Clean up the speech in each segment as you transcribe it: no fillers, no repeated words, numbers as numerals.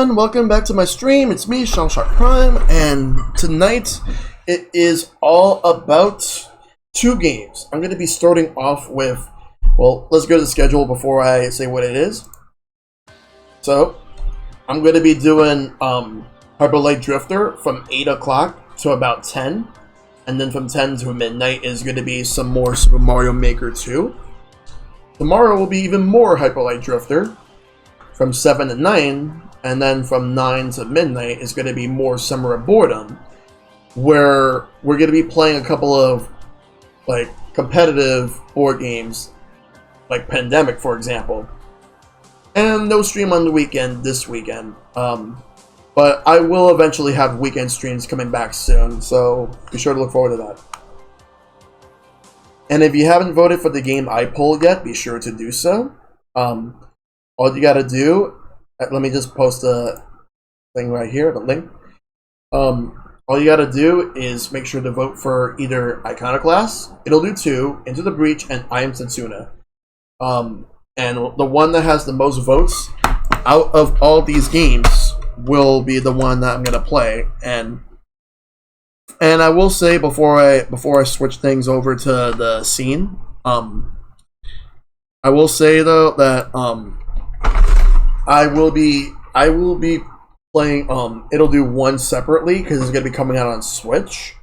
everyone, welcome back to my stream. It's me, ShellshockPrime, and tonight it is all about two games. I'm going to be starting off with, well, let's go to the schedule before I say what it is. So, I'm going to be doing Hyper Light Drifter from 8 o'clock to about 10, and then from 10 to midnight is going to be some more Super Mario Maker 2. Tomorrow will be even more Hyper Light Drifter from 7 to 9, and then from 9 to midnight is going to be more Summer of Boredom, where we're going to be playing a couple of like competitive board games, like Pandemic, for example. And no stream on the weekend this weekend, but I will eventually have weekend streams coming back soon, so be sure to look forward to that. And if you haven't voted for the game I polled yet, be sure to do so. All you gotta do, let me just post a thing right here, the link. All you gotta do is make sure to vote for either Iconoclast, It'll Do 2, Into the Breach, and I Am Setsuna. And the one that has the most votes out of all these games will be the one that I'm gonna play. And I will say before I switch things over to the scene, I will say though that I will be playing It'll Do 1 separately because it's gonna be coming out on Switch,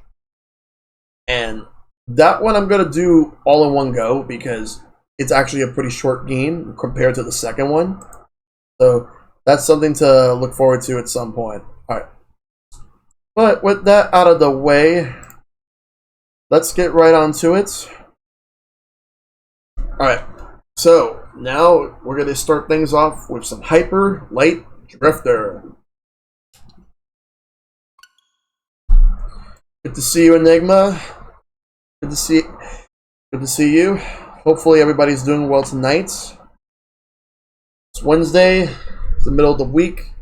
and that one I'm gonna do all in one go because it's actually a pretty short game compared to the second one. So that's something to look forward to at some point. Alright. But with that out of the way, let's get right onto it. Alright. So now we're going to start things off with some Hyper Light Drifter. Good to see you, Enigma. Good to see you. Hopefully everybody's doing well tonight. It's Wednesday. It's the middle of the week.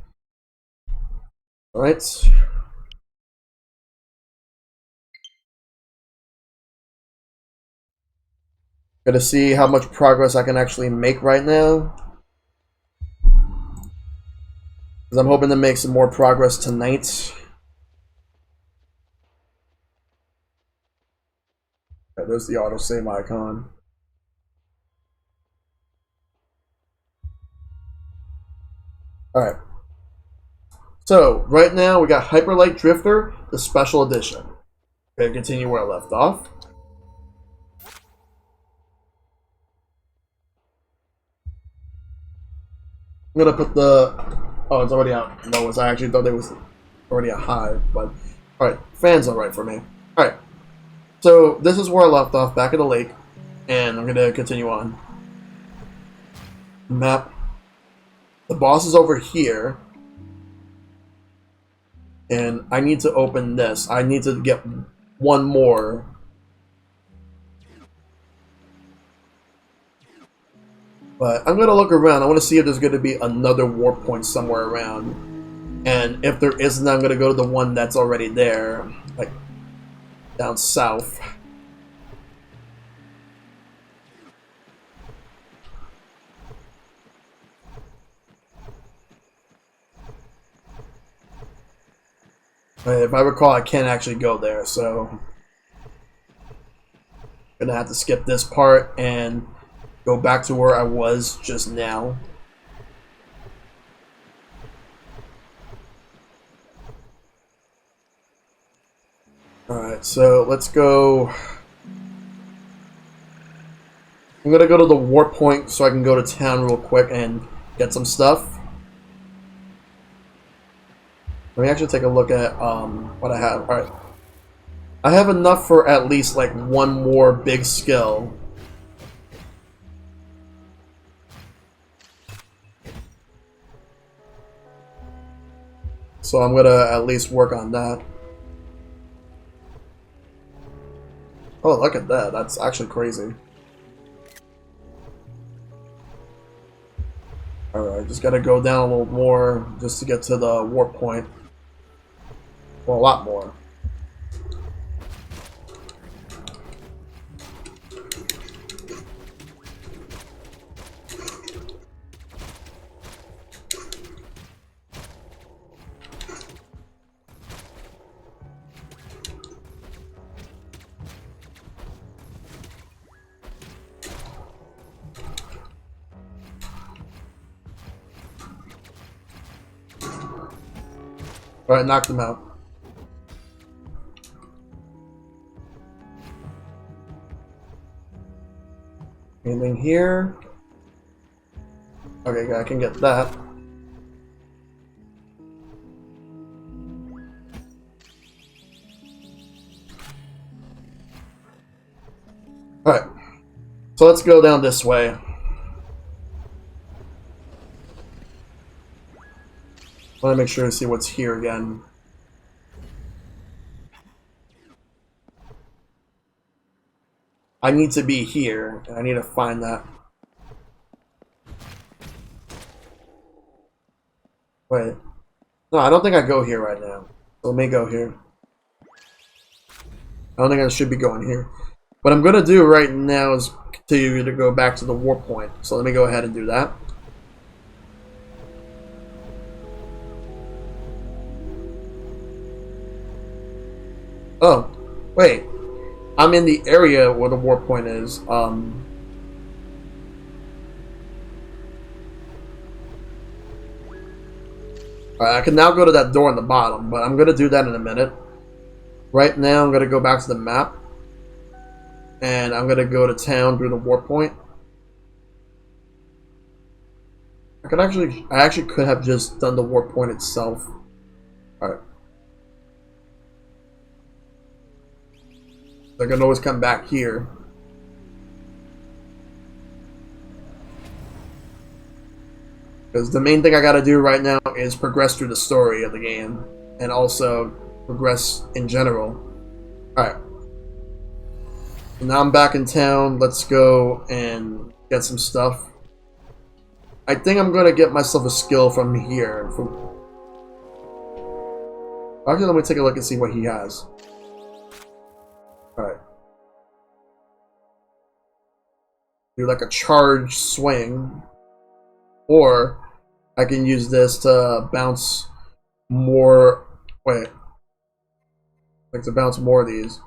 Alright. Gotta see how much progress I can actually make right now. Because I'm hoping to make some more progress tonight. Okay, there's the autosave icon. Alright. So, right now we got Hyper Light Drifter, the Special Edition. Okay, continue where I left off. I'm gonna put the... Oh, it's already out lowest. I actually thought it was already a high, but... Alright, fan's alright for me. Alright. So, this is where I left off, back at the lake. And I'm gonna continue on. Map. The boss is over here. And I need to open this. I need to get one more. But I'm going to look around. I want to see if there's going to be another warp point somewhere around. And if there isn't, I'm going to go to the one that's already there. Like, down south. If I recall, I can't actually go there, so... I'm going to have to skip this part and go back to where I was just now. Alright, so let's go... I'm gonna go to the warp point so I can go to town real quick and get some stuff. Let me actually take a look at what I have. Alright. I have enough for at least like one more big skill. So I'm gonna at least work on that. Oh, look at that. That's actually crazy. Alright, just gotta go down a little more just to get to the warp point. Well, a lot more. Alright, knock them out. Anything here? Okay, I can get that. Alright. So let's go down this way. I want to make sure to see what's here again. I need to be here, and I need to find that. Wait. No, I don't think I go here right now. So let me go here. I don't think I should be going here. What I'm going to do right now is continue to go back to the warp point. So let me go ahead and do that. Oh, wait. I'm in the area where the warp point is. I can now go to that door on the bottom, but I'm going to do that in a minute. Right now, I'm going to go back to the map. And I'm going to go to town through the warp point. I actually could have just done the warp point itself. Alright. I can always come back here. Because the main thing I gotta do right now is progress through the story of the game. And also progress in general. Alright. So now I'm back in town. Let's go and get some stuff. I think I'm gonna get myself a skill from here. Actually, let me take a look and see what he has. Alright. Do like a charge swing. Or I can use this to bounce more. Wait. Like to bounce more of these.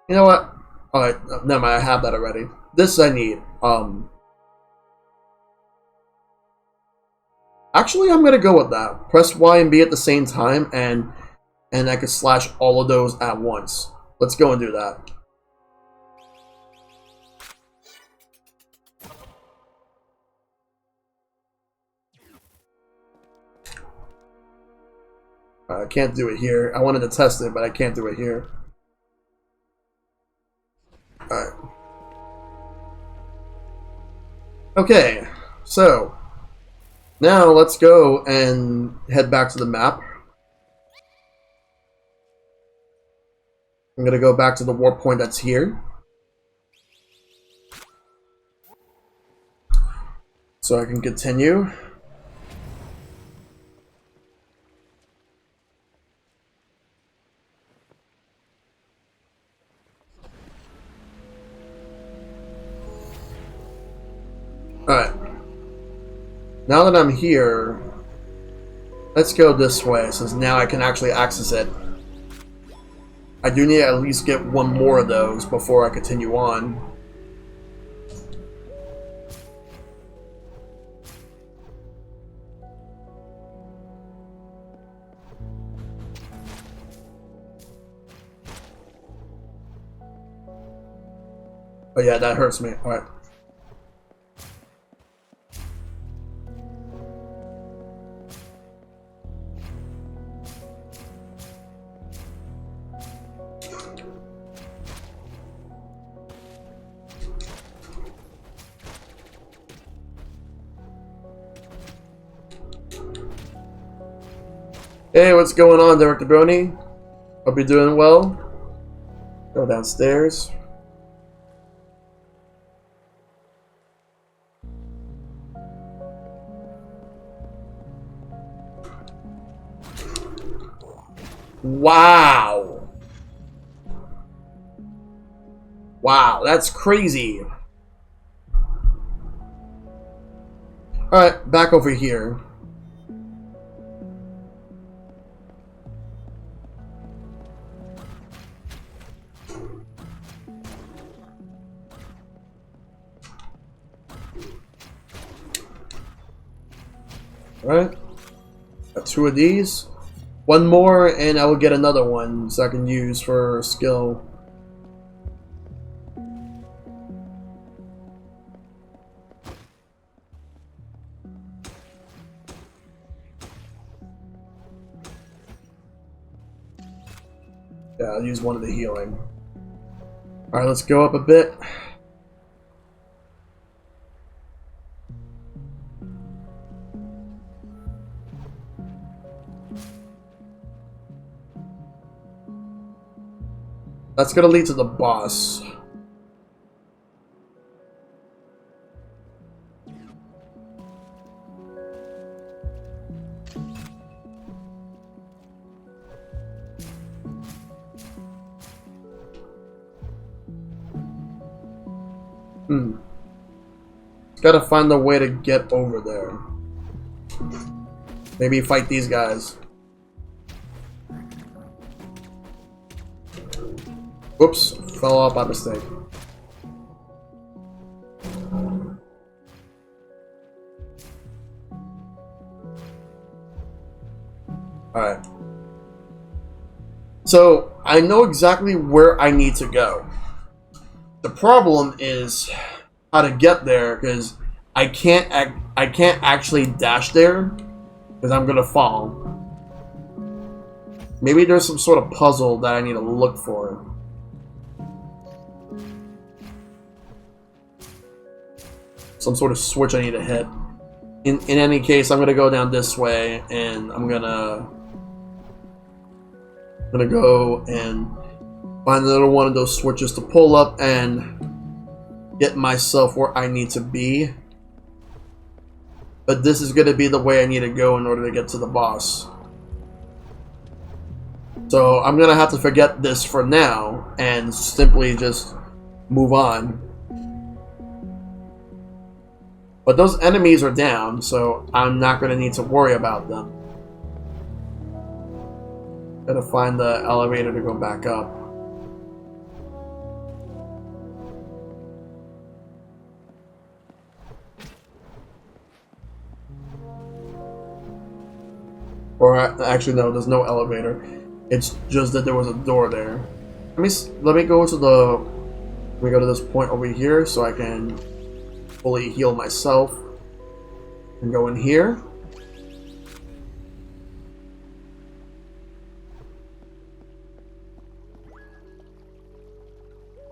You know what? Alright, never mind, I have that already. This I need. Actually, I'm gonna go with that. Press Y and B at the same time, and I can slash all of those at once. Let's go and do that. I can't do it here. I wanted to test it, but I can't do it here. Alright. Okay, so now let's go and head back to the map. I'm gonna go back to the warp point that's here. So I can continue. Alright. Now that I'm here, let's go this way, since now I can actually access it. I do need to at least get one more of those before I continue on. Oh yeah, that hurts me. Alright. Hey, what's going on, Director Brony? Hope you're doing well. Go downstairs. Wow. Wow, that's crazy. Alright, back over here. Alright. Got 2 of these. 1 more, and I will get another one so I can use for skill. Yeah, I'll use one of the healing. Alright, let's go up a bit. That's gonna lead to the boss. Gotta find a way to get over there. Maybe fight these guys. Oops, fell off by mistake. Alright. So, I know exactly where I need to go. The problem is how to get there, because I can't actually dash there, because I'm gonna fall. Maybe there's some sort of puzzle that I need to look for. Some sort of switch I need to hit. In any case, I'm gonna go down this way, and I'm gonna go and find another one of those switches to pull up and get myself where I need to be. But this is gonna be the way I need to go in order to get to the boss. So I'm gonna have to forget this for now and simply just move on. But those enemies are down, so I'm not gonna need to worry about them. Gotta find the elevator to go back up. Or actually, no, there's no elevator. It's just that there was a door there. Let me go to this point over here so I can fully heal myself and go in here.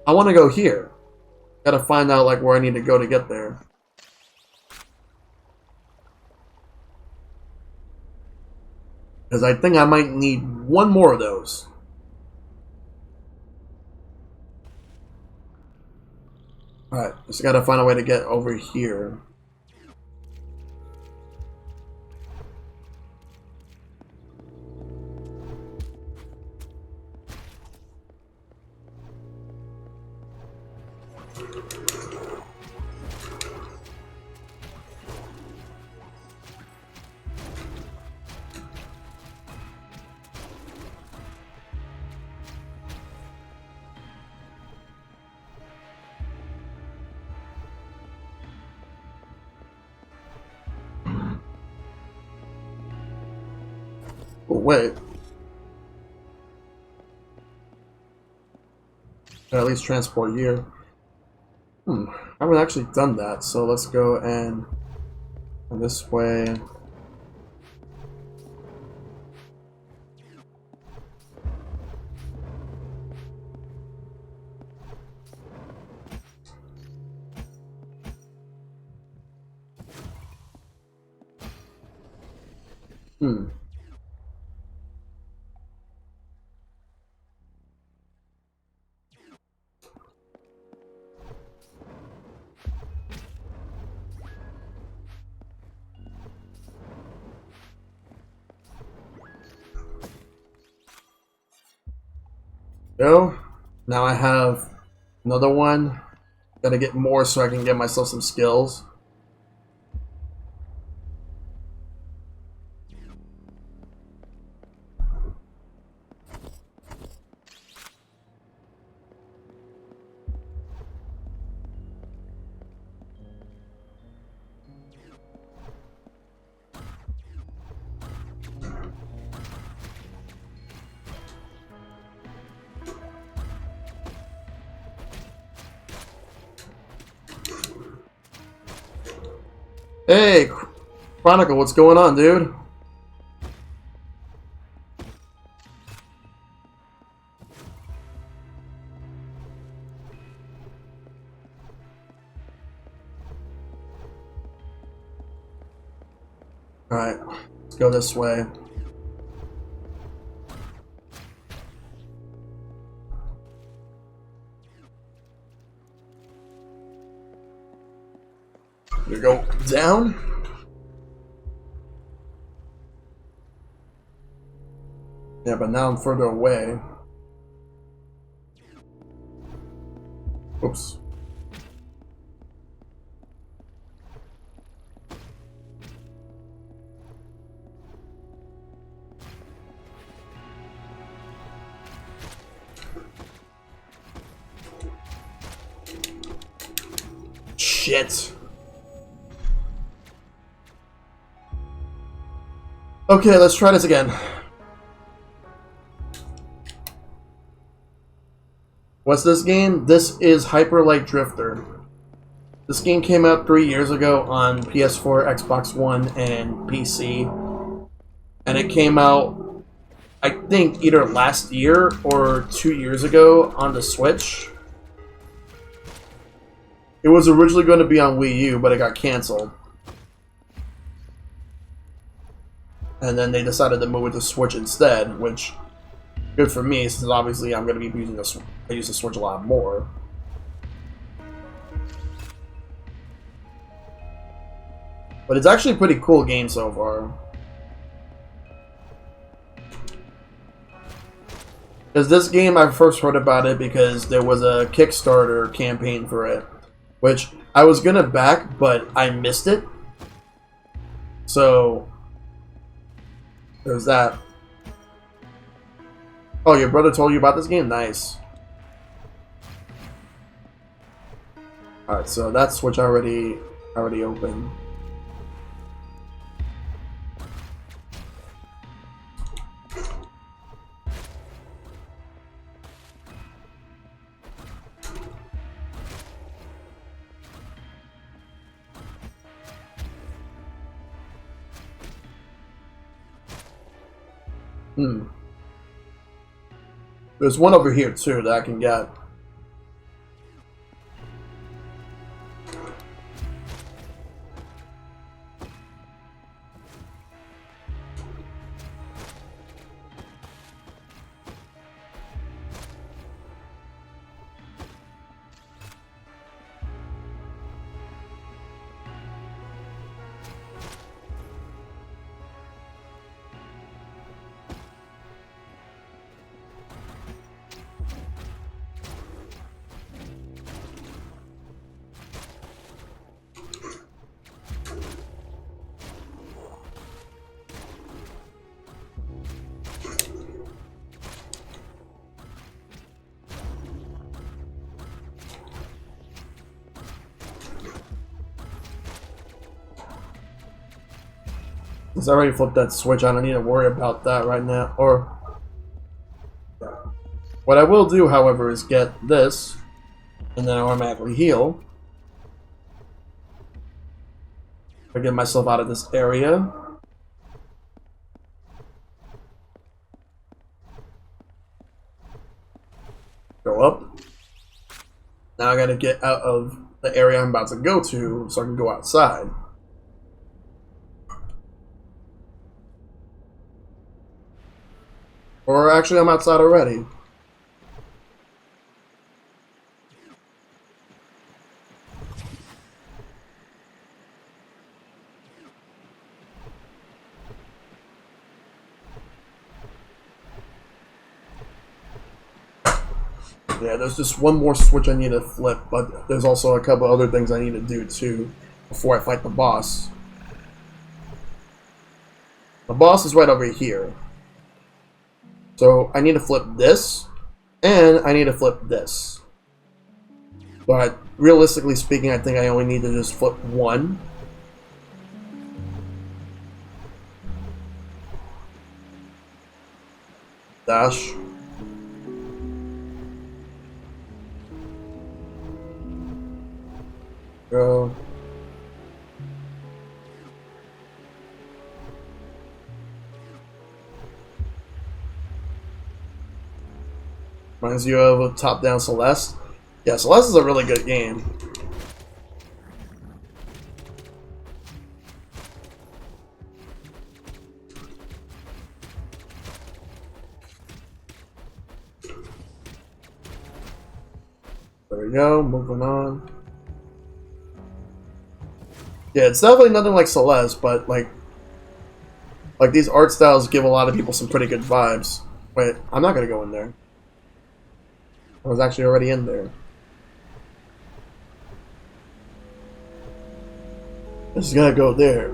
I want to go here. Gotta find out like where I need to go to get there. Because I think I might need one more of those. Alright, just gotta find a way to get over here. Oh, wait. At least transport here. I haven't actually done that, so let's go and this way. Go. Now I have another one. Gotta get more so I can get myself some skills. Hey, Chronicle, what's going on, dude? Alright, let's go this way. We go down. Yeah, but now I'm further away. Oops. Shit. Okay, let's try this again. What's this game? This is Hyper Light Drifter. This game came out 3 years ago on PS4, Xbox One, and PC. And it came out, I think, either last year or 2 years ago on the Switch. It was originally going to be on Wii U, but it got canceled. And then they decided to move it to Switch instead, which, good for me, since obviously I'm going to be using this. I use the Switch a lot more. But it's actually a pretty cool game so far. Because this game, I first heard about it because there was a Kickstarter campaign for it, which I was going to back, but I missed it. So, there's that. Oh, your brother told you about this game? Nice. Alright, so that switch already opened. There's one over here too that I can get. Since I already flipped that switch, I don't need to worry about that right now. Or what I will do, however, is get this and then automatically heal. I get myself out of this area. Go up. Now I gotta get out of the area I'm about to go to so I can go outside. Or actually, I'm outside already. Yeah, there's just one more switch I need to flip, but there's also a couple other things I need to do too before I fight the boss. The boss is right over here. So I need to flip this, and I need to flip this. But realistically speaking, I think I only need to just flip one. Dash. Go. Reminds you of a top-down Celeste. Yeah, Celeste is a really good game. There we go, moving on. Yeah, it's definitely nothing like Celeste, but like these art styles give a lot of people some pretty good vibes. Wait, I'm not gonna go in there. I was actually already in there. I just gotta go there.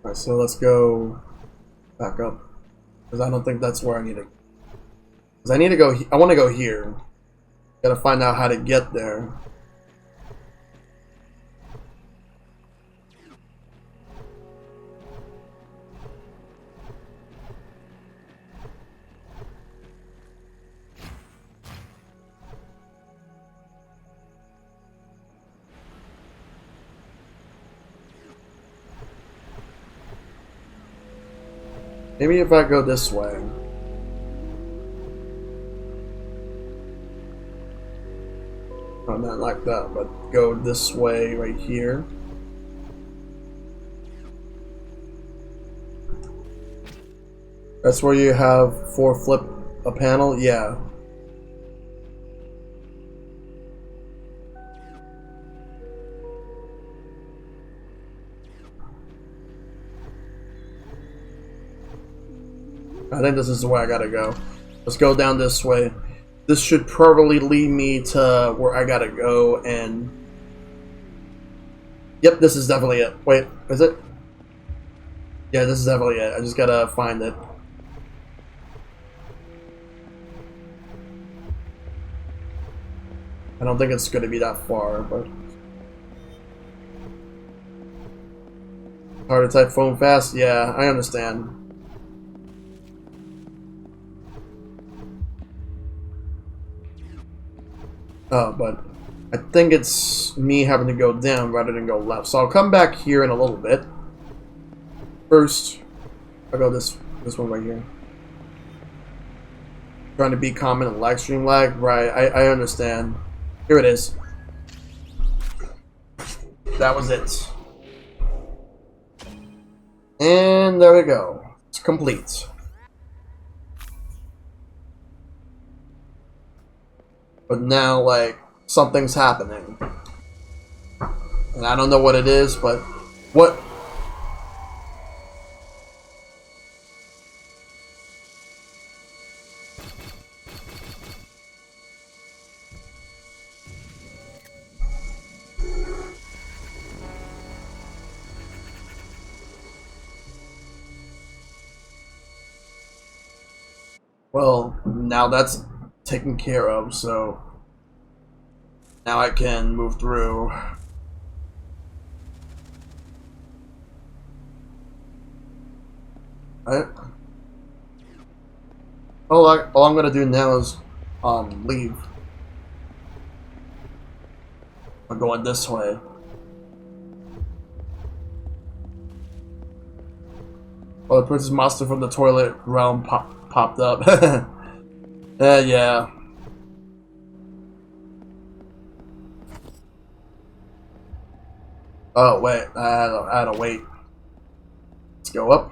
Alright, so let's go back up. Because I don't think that's where I need to. Because I need to go. I want to go here. Gotta find out how to get there. Maybe if I go this way. Oh, not like that, but go this way right here. That's where you have flip a panel? Yeah. I think this is the way I gotta go. Let's go down this way. This should probably lead me to where I gotta go, and... Yep, this is definitely it. Wait, is it? Yeah, this is definitely it. I just gotta find it. I don't think it's gonna be that far, but... Hard to type phone fast? Yeah, I understand. But I think it's me having to go down rather than go left. So I'll come back here in a little bit. First, I'll go this one right here. Trying to beat common and lag stream lag. Right, I understand. Here it is. That was it. And there we go. It's complete. But now, like, something's happening. And I don't know what it is, but... What? Well, now that's taken care of, so... Now I can move through. Right? All I'm gonna do now is leave. I'm going this way. Oh, the Princess Monster from the toilet realm popped up. Yeah. Oh, wait. I had to wait. Let's go up.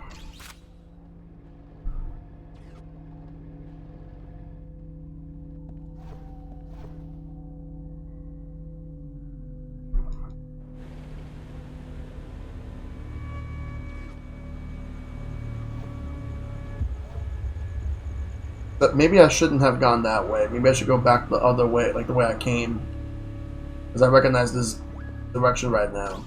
But maybe I shouldn't have gone that way. Maybe I should go back the other way, like the way I came. Because I recognize this direction right now.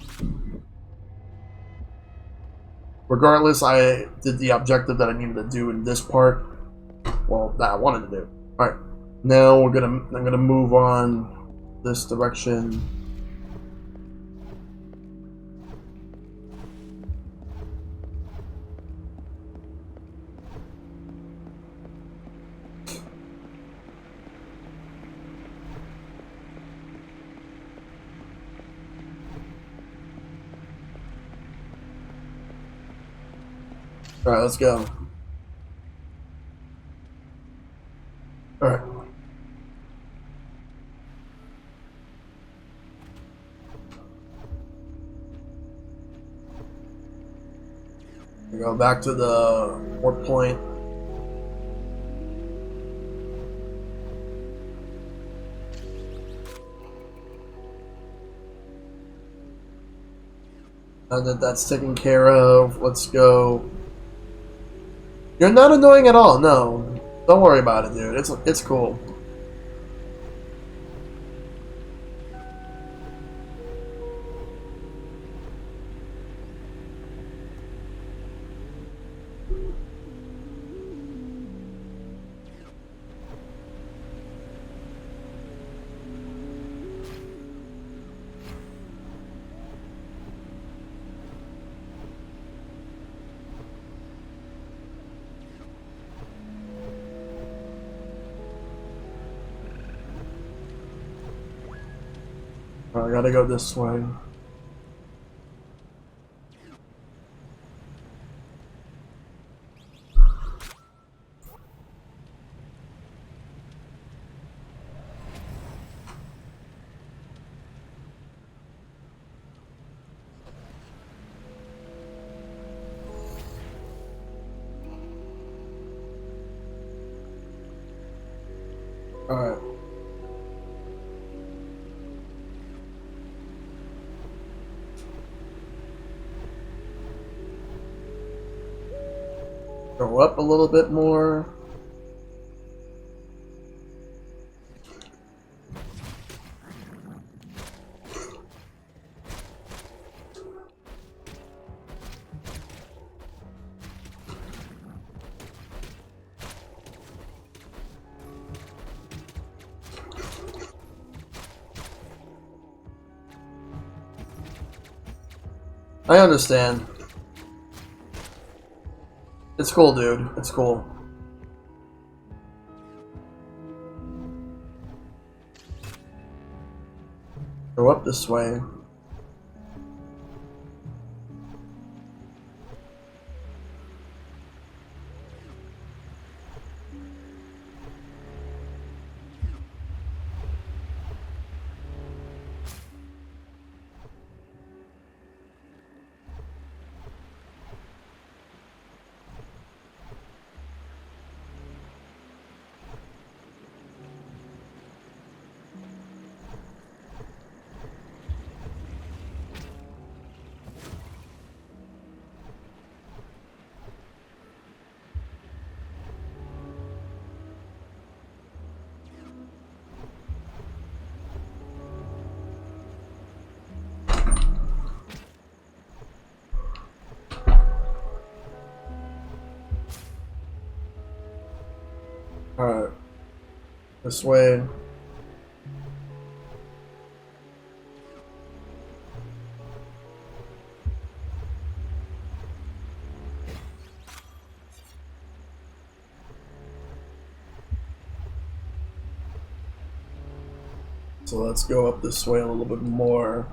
Regardless, I did the objective that I needed to do in this part. Well, that I wanted to do. Alright. Now I'm gonna move on this direction. Alright, let's go. Alright. We go back to the warp point. Now that that's taken care of, let's go. You're not annoying at all, no. Don't worry about it, dude. It's cool. I gotta go this way. Alright. Go up a little bit more. I understand. It's cool, dude. It's cool. Go up this way. Alright. This way. So let's go up this way a little bit more.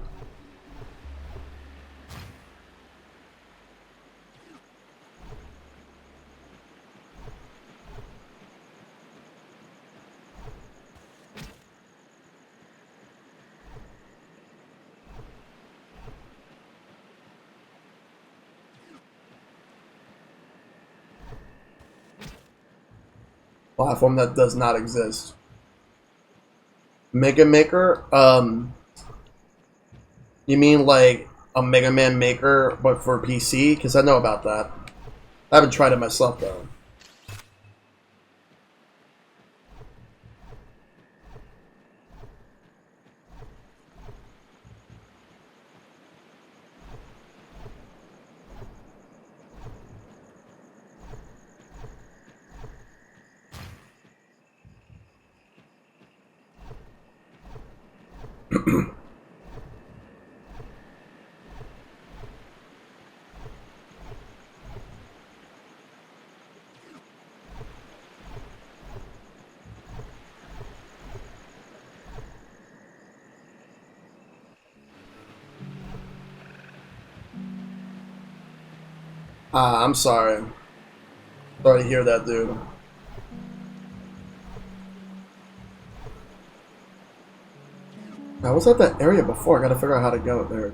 Platform that does not exist. Mega Maker? You mean like a Mega Man Maker, but for PC? Because I know about that. I haven't tried it myself, though. I'm sorry. Sorry to hear that, dude. I was at that area before. I gotta figure out how to go there.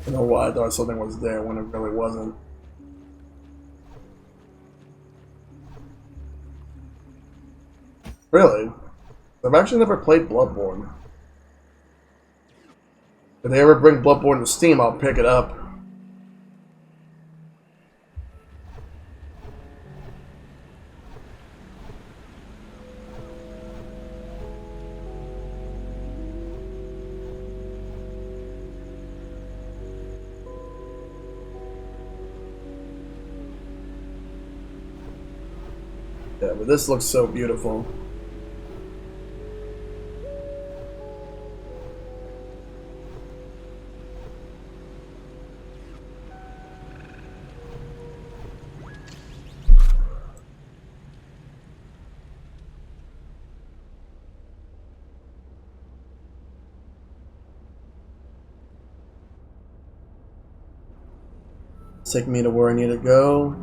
I don't know why I thought something was there when it really wasn't. Really? I've actually never played Bloodborne. If they ever bring Bloodborne to Steam, I'll pick it up. Yeah, but this looks so beautiful. Take me to where I need to go.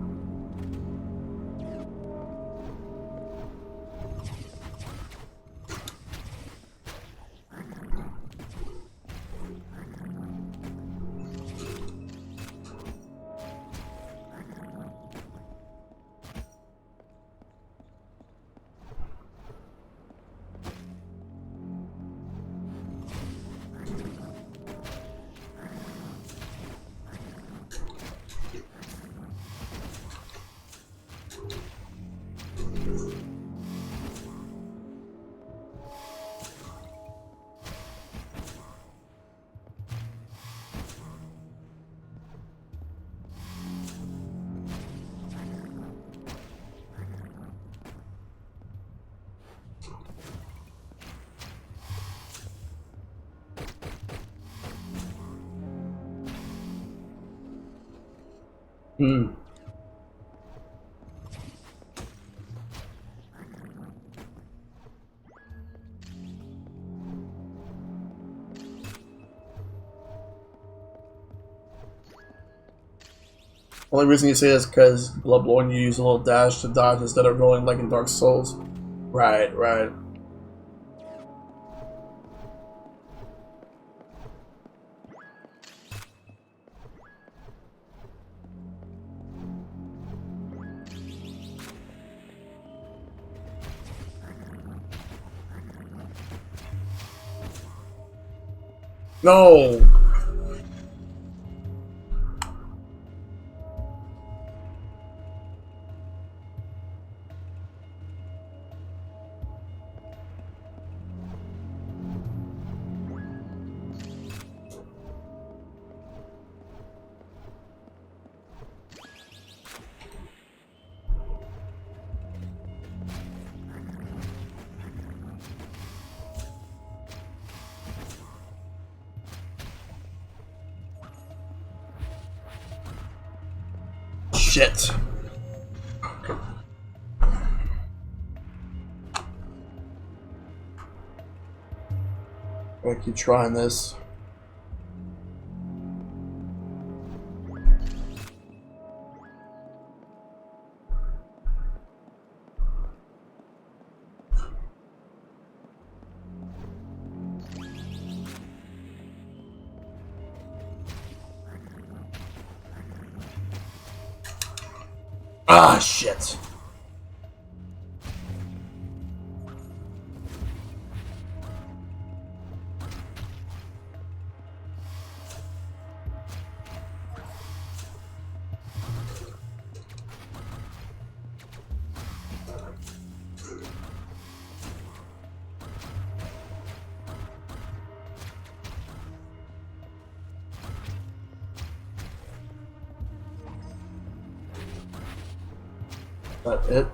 Hmm. Only reason you say this is because Bloodborne you use a little dash to dodge instead of rolling like in Dark Souls. Right, right. No! Shit. I keep trying this. Ah, shit. That it?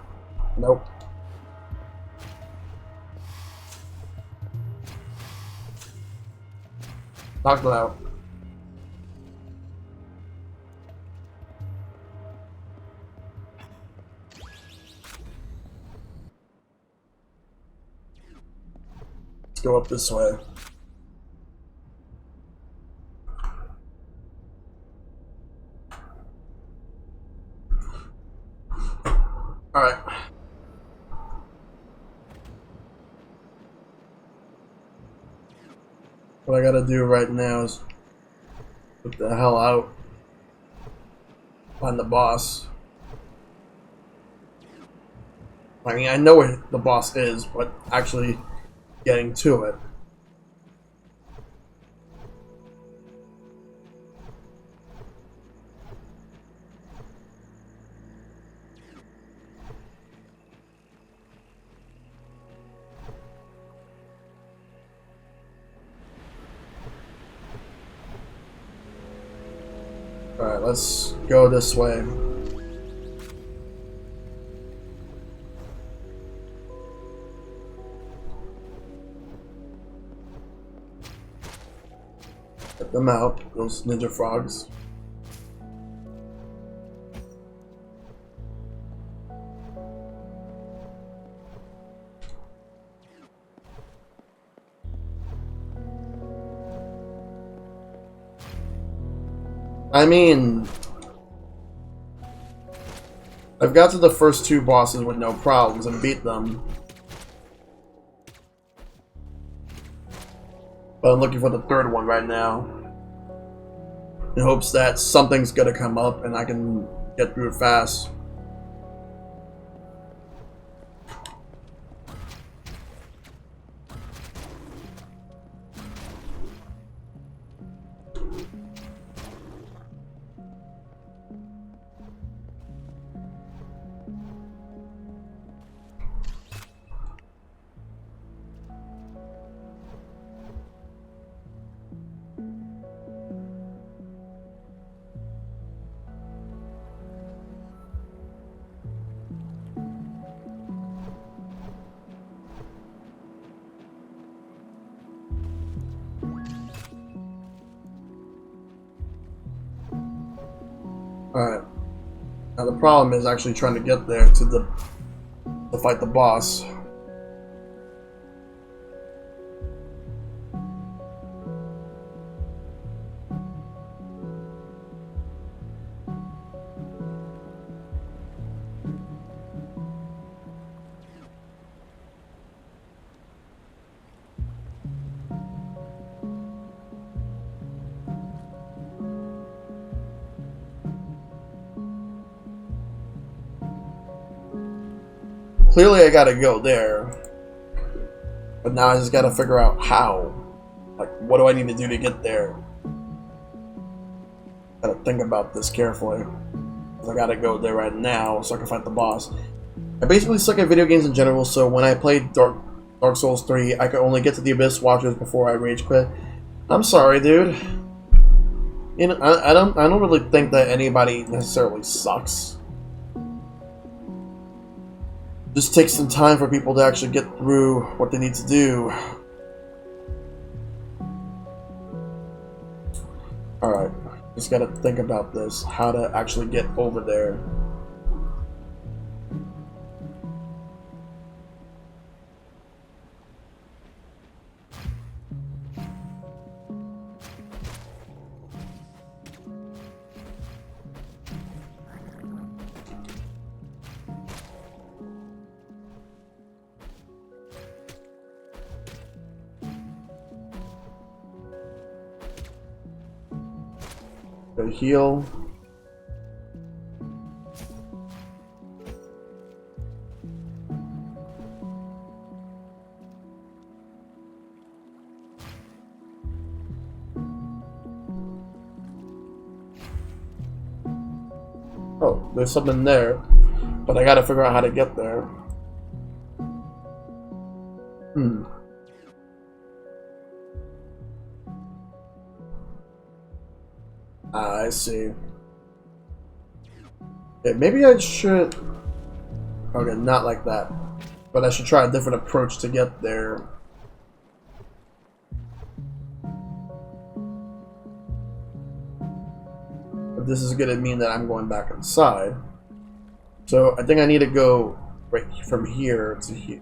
Nope. Knocked it out. Let's go up this way. Alright. What I gotta do right now is get the hell out. Find the boss. I mean, I know where the boss is, but actually getting to it. Alright, let's go this way. Get them out, those ninja frogs. I mean, I've got to the first two bosses with no problems and beat them. But I'm looking for the third one right now. In hopes that something's gonna come up and I can get through it fast. Alright. Now the problem is actually trying to get there to fight the boss. Clearly I gotta go there. But now I just gotta figure out how. Like, what do I need to do to get there? Gotta think about this carefully. I gotta go there right now so I can fight the boss. I basically suck at video games in general, so when I played Dark Souls 3, I could only get to the Abyss Watchers before I rage quit. I'm sorry, dude. You know, I don't really think that anybody necessarily sucks. Just takes some time for people to actually get through what they need to do. Alright, just gotta think about this, how to actually get over there. Go heal. Oh, there's something there, but I gotta figure out how to get there. I see. Okay, maybe I should... Okay, not like that. But I should try a different approach to get there. But this is going to mean that I'm going back inside. So I think I need to go right from here to here.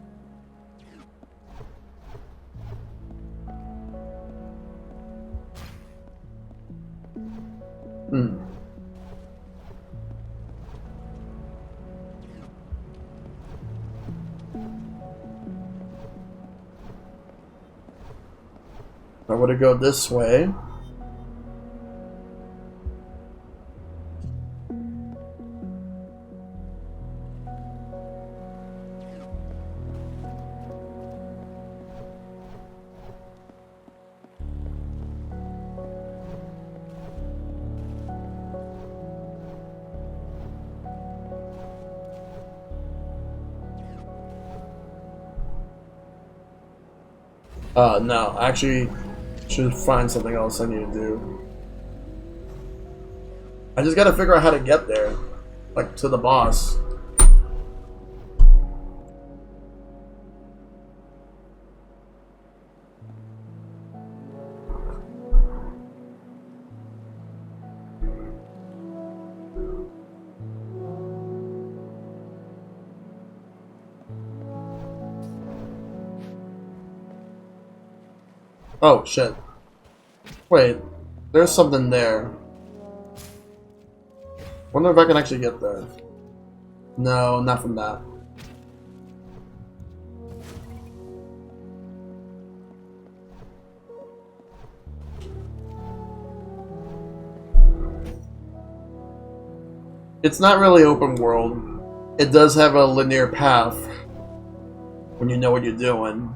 I would go this way. No, actually, should find something else I need to do. I just gotta figure out how to get there, like to the boss. Oh, shit. Wait, there's something there. Wonder if I can actually get there. No, not from that. It's not really open world. It does have a linear path when you know what you're doing.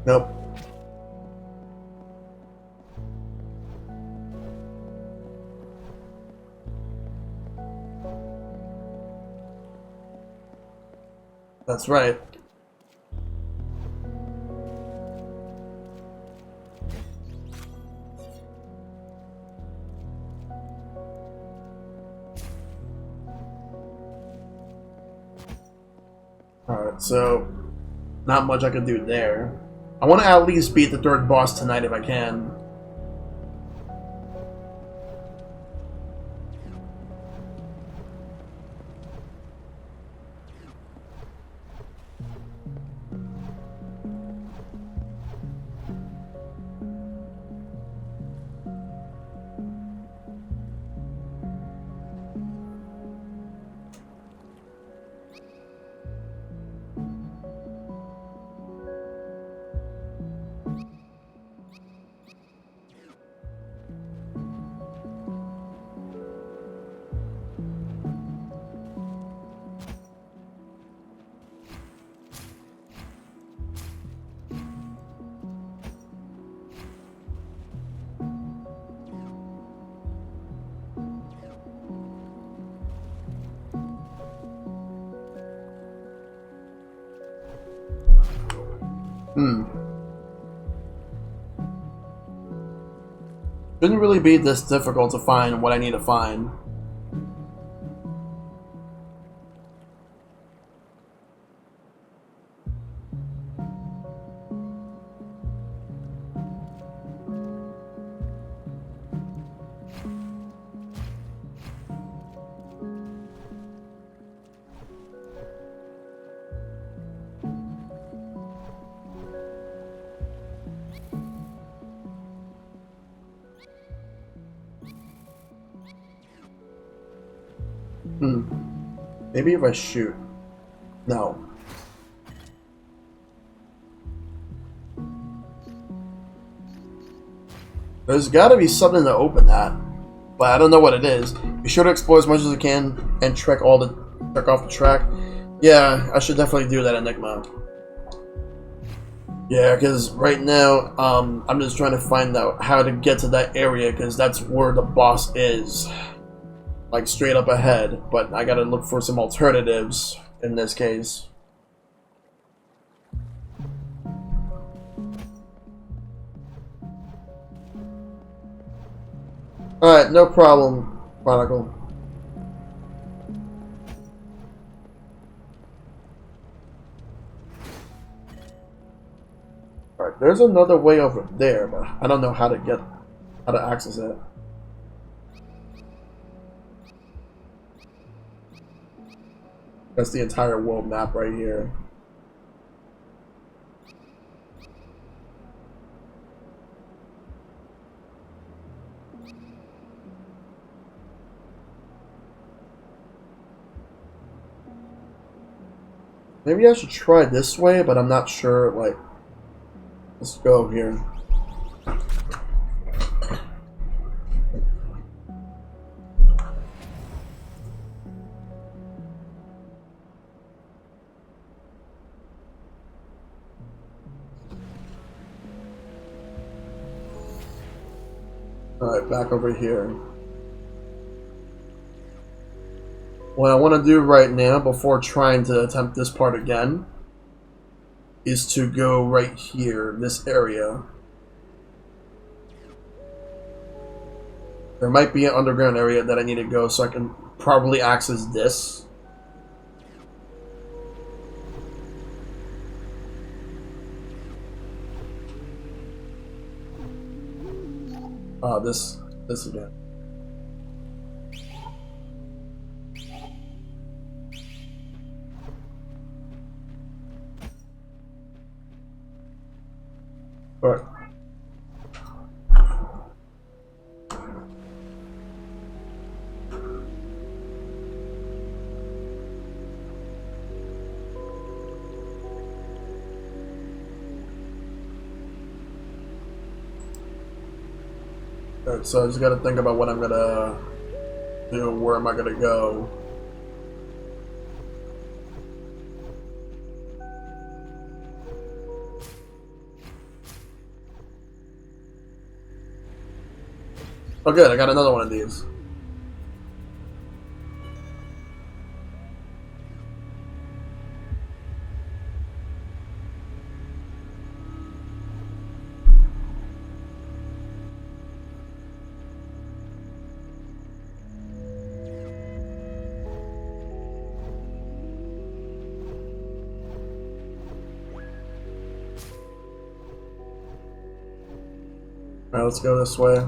Nope. That's right. Alright, so not much I can do there. I want to at least beat the third boss tonight if I can. Shouldn't really be this difficult to find what I need to find. Maybe if I shoot. No. There's gotta be something to open that, but I don't know what it is. Be sure to explore as much as you can and check off the track. Yeah, I should definitely do that, Enigma. Yeah, because right now, I'm just trying to find out how to get to that area, because that's where the boss is. Like, straight up ahead. But I gotta look for some alternatives in this case. Alright, no problem, Chronicle. Alright, there's another way over there, but I don't know how to access it. That's the entire world map right here. Maybe I should try this way, but I'm not sure, like, let's go here. Alright, back over here. What I want to do right now, before trying to attempt this part again, is to go right here, this area. There might be an underground area that I need to go, so I can probably access this. This again. Alright. Alright, so I just gotta think about what I'm gonna do, where am I gonna go. Oh good, I got another one of these. Alright, let's go this way.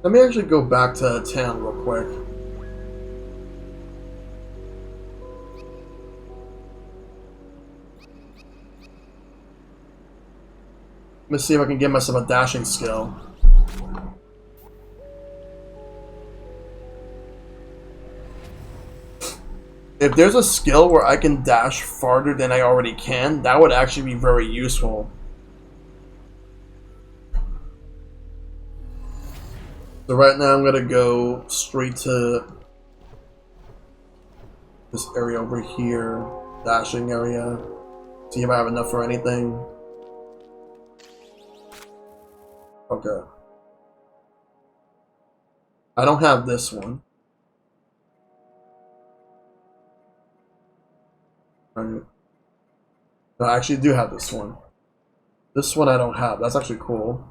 Let me actually go back to town real quick. Let me see if I can get myself a dashing skill. If there's a skill where I can dash farther than I already can, that would actually be very useful. So right now I'm gonna go straight to this area over here, dashing area. See if I have enough for anything. Okay. I don't have this one. Right. No, I actually do have this one. This one I don't have. That's actually cool.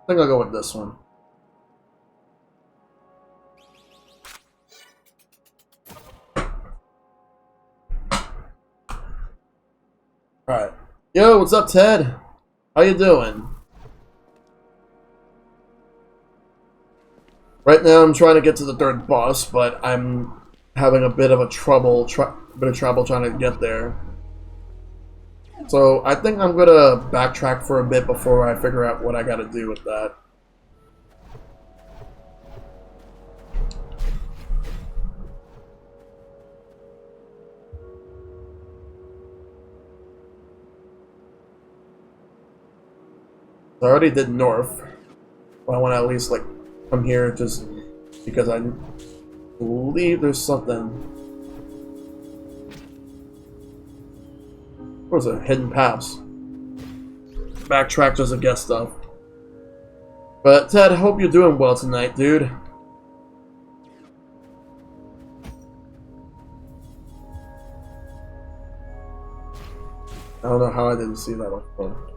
I think I'll go with this one. Yo, what's up, Ted? How you doing? Right now, I'm trying to get to the third boss, but I'm having a bit of trouble trying to get there. So I think I'm gonna backtrack for a bit before I figure out what I gotta do with that. I already did north, but I want to at least like come here just because I believe there's something. What was it? Hidden paths. Backtrack just to get stuff. But Ted, I hope you're doing well tonight, dude. I don't know how I didn't see that before.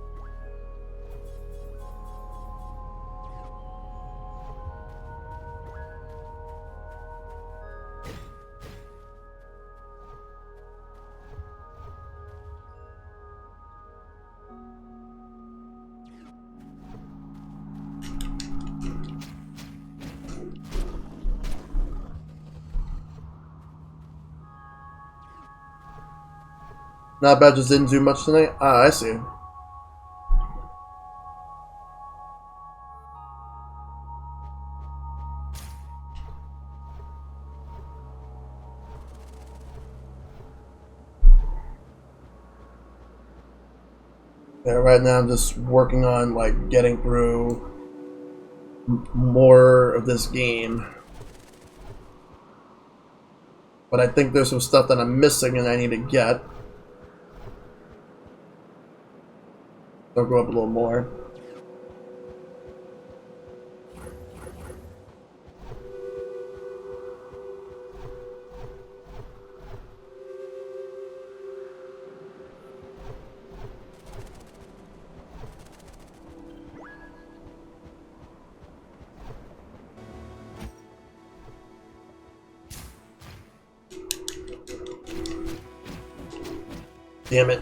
Not bad, just didn't do much tonight? Ah, I see. Yeah, right now I'm just working on like getting through more of this game. But I think there's some stuff that I'm missing and I need to get. I'll go up a little more. Damn it.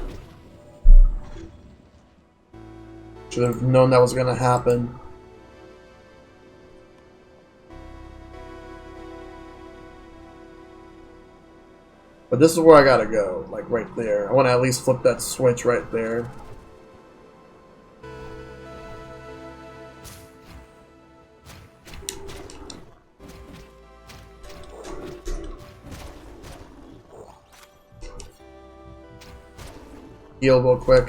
Should have known that was gonna happen. But this is where I gotta go, like right there. I want to at least flip that switch right there. Heal real quick.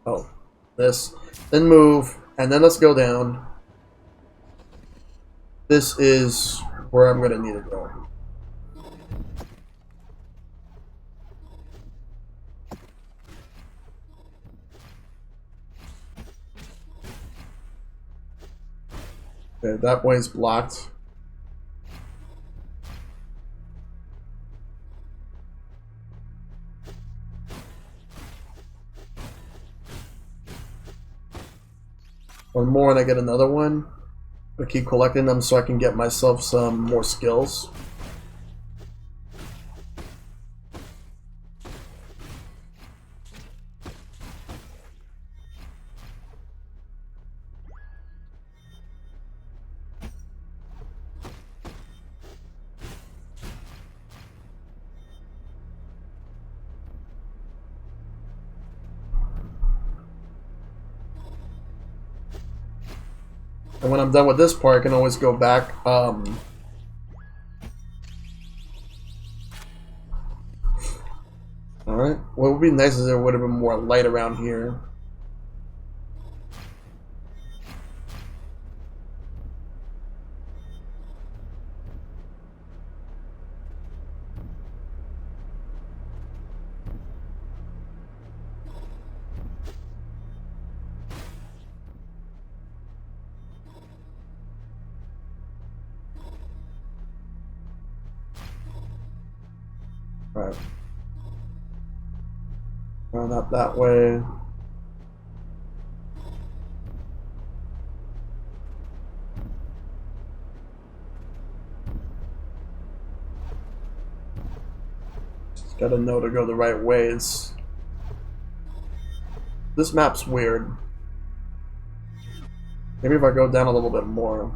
Oh, this. Then move, and then let's go down. This is where I'm gonna need to go. Okay, that way's blocked. One more and I get another one. I keep collecting them so I can get myself some more skills. And when I'm done with this part, I can always go back. Alright, what would be nice is there would have been more light around here. Right. Well, not that way. Gotta know to go the right ways. This map's weird. Maybe if I go down a little bit more.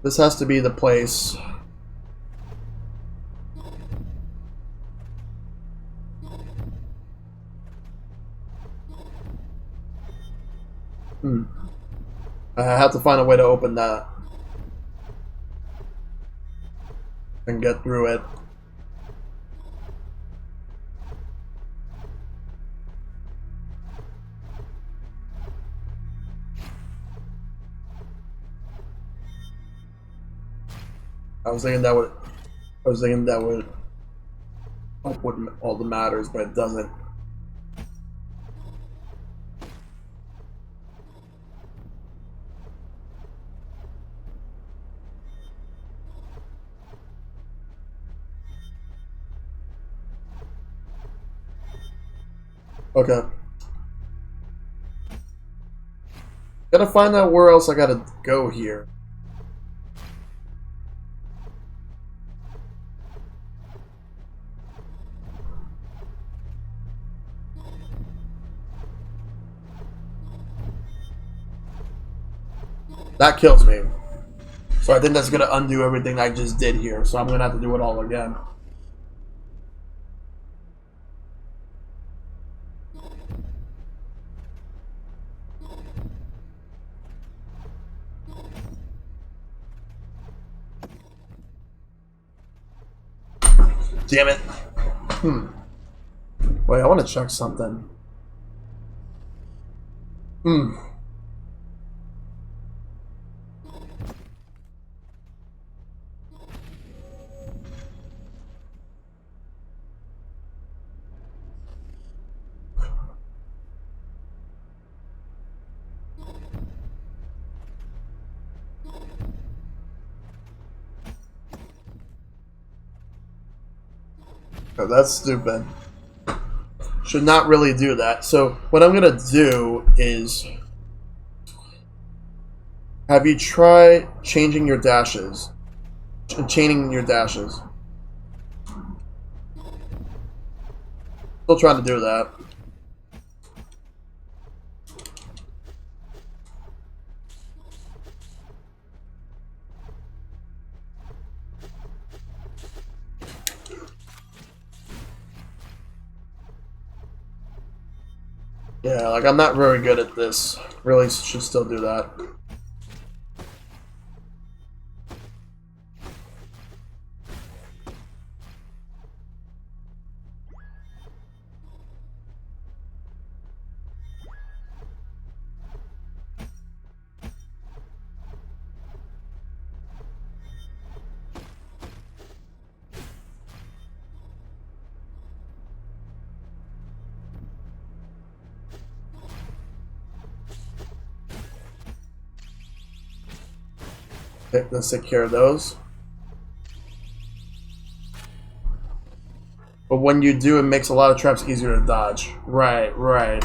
This has to be the place. I have to find a way to open that. And get through it. I was thinking that would help with all the matters, but it doesn't. Okay. Gotta find out where else I gotta go here. That kills me. So I think that's gonna undo everything I just did here. So I'm gonna have to do it all again. Damn it. Wait, I want to check something. Oh, that's stupid. Should not really do that. So what I'm gonna do is have you try changing your dashes. Chaining your dashes. Still trying to do that. Yeah, like I'm not very good at this. Really should still do that. Okay, let's take care of those. But when you do, it makes a lot of traps easier to dodge. Right, right.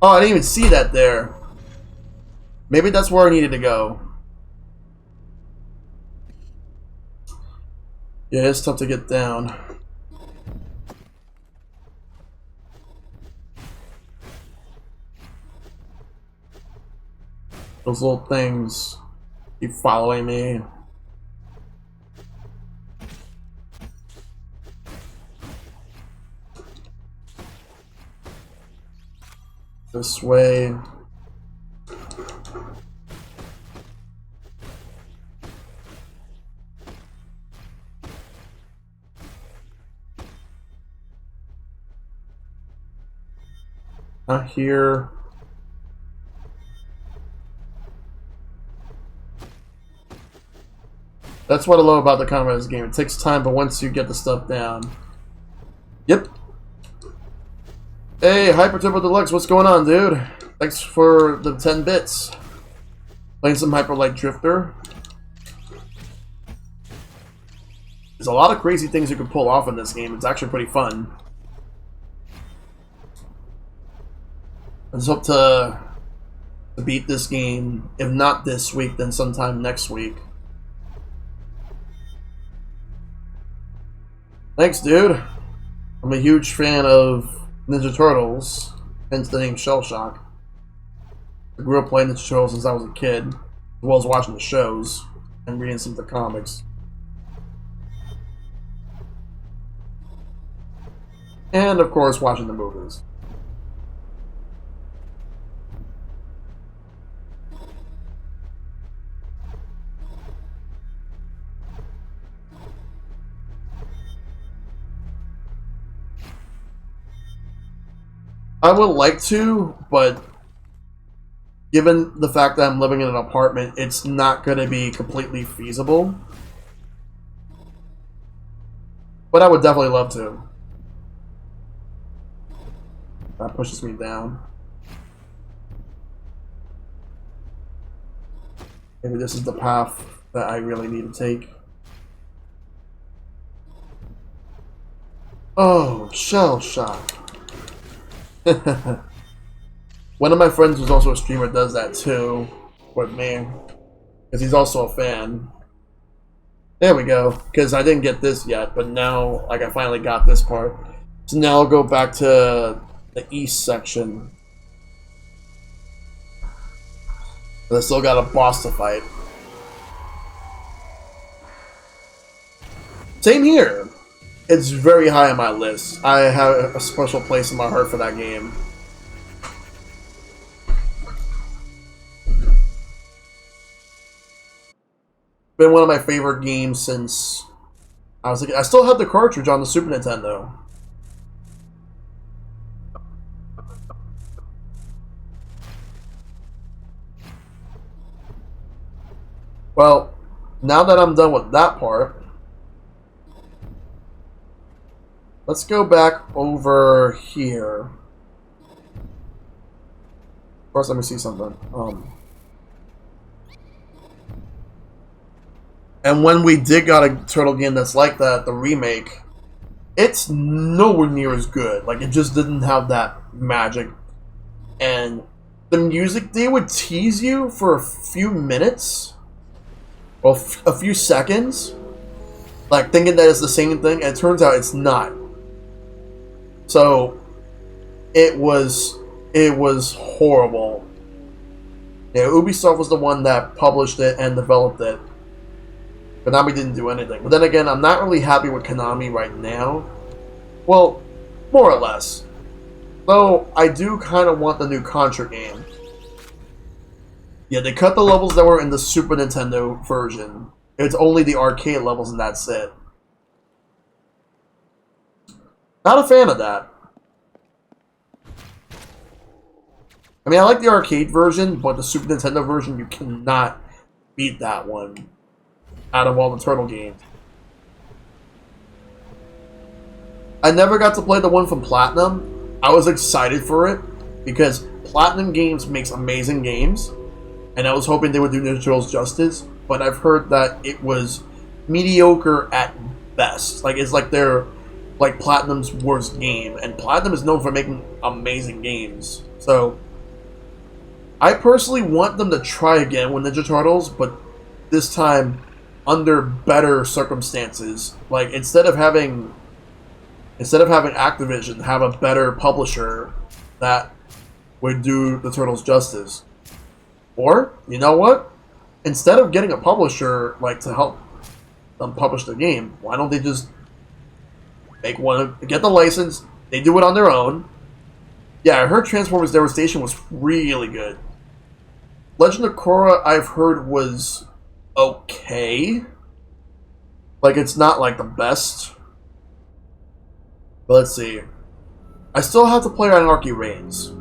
Oh, I didn't even see that there. Maybe that's where I needed to go. Yeah, it's tough to get down. Those little things keep following me. This way. Not here. That's what I love about the combat of this game. It takes time, but once you get the stuff down. Yep. Hey, Hyper Turbo Deluxe, what's going on, dude? Thanks for the 10 bits. Playing some Hyper Light Drifter. There's a lot of crazy things you can pull off in this game. It's actually pretty fun. I just hope to beat this game. If not this week, then sometime next week. Thanks, dude. I'm a huge fan of Ninja Turtles, hence the name Shellshock. I grew up playing Ninja Turtles since I was a kid, as well as watching the shows and reading some of the comics. And, of course, watching the movies. I would like to, but given the fact that I'm living in an apartment, it's not going to be completely feasible. But I would definitely love to. That pushes me down. Maybe this is the path that I really need to take. Oh, Shellshock. One of my friends who's also a streamer does that too with me, because he's also a fan. There we go, because I didn't get this yet, but now like I finally got this part. So now I'll go back to the east section. But I still got a boss to fight. Same here. It's very high on my list. I have a special place in my heart for that game. Been one of my favorite games since I was like, I still have the cartridge on the Super Nintendo. Well, now that I'm done with that part, let's go back over here. First, let me see something. And when we did got a turtle game that's like that, the remake, it's nowhere near as good. Like, it just didn't have that magic. And the music, they would tease you for a few minutes, or a few seconds, like thinking that it's the same thing, and it turns out it's not. So it was horrible. Yeah, Ubisoft was the one that published it and developed it. Konami didn't do anything. But then again, I'm not really happy with Konami right now. Well, more or less. Though I do kind of want the new Contra game. Yeah, they cut the levels that were in the Super Nintendo version. It's only the arcade levels and that's it. Not a fan of that. I mean, I like the arcade version, but the Super Nintendo version, you cannot beat that one out of all the Turtle games. I never got to play the one from Platinum. I was excited for it because Platinum Games makes amazing games, and I was hoping they would do Ninja Turtles justice, but I've heard that it was mediocre at best. Like, it's like they're like Platinum's worst game, and Platinum is known for making amazing games. So I personally want them to try again with Ninja Turtles, but this time under better circumstances. Like, instead of having Activision have a better publisher that would do the Turtles justice. Or, you know what? Instead of getting a publisher like to help them publish the game, why don't they just make one, get the license, they do it on their own, Yeah, I heard Transformers Devastation was really good. Legend of Korra, I've heard, was okay. Like, it's not like the best. But let's see. I still have to play Anarchy Reigns.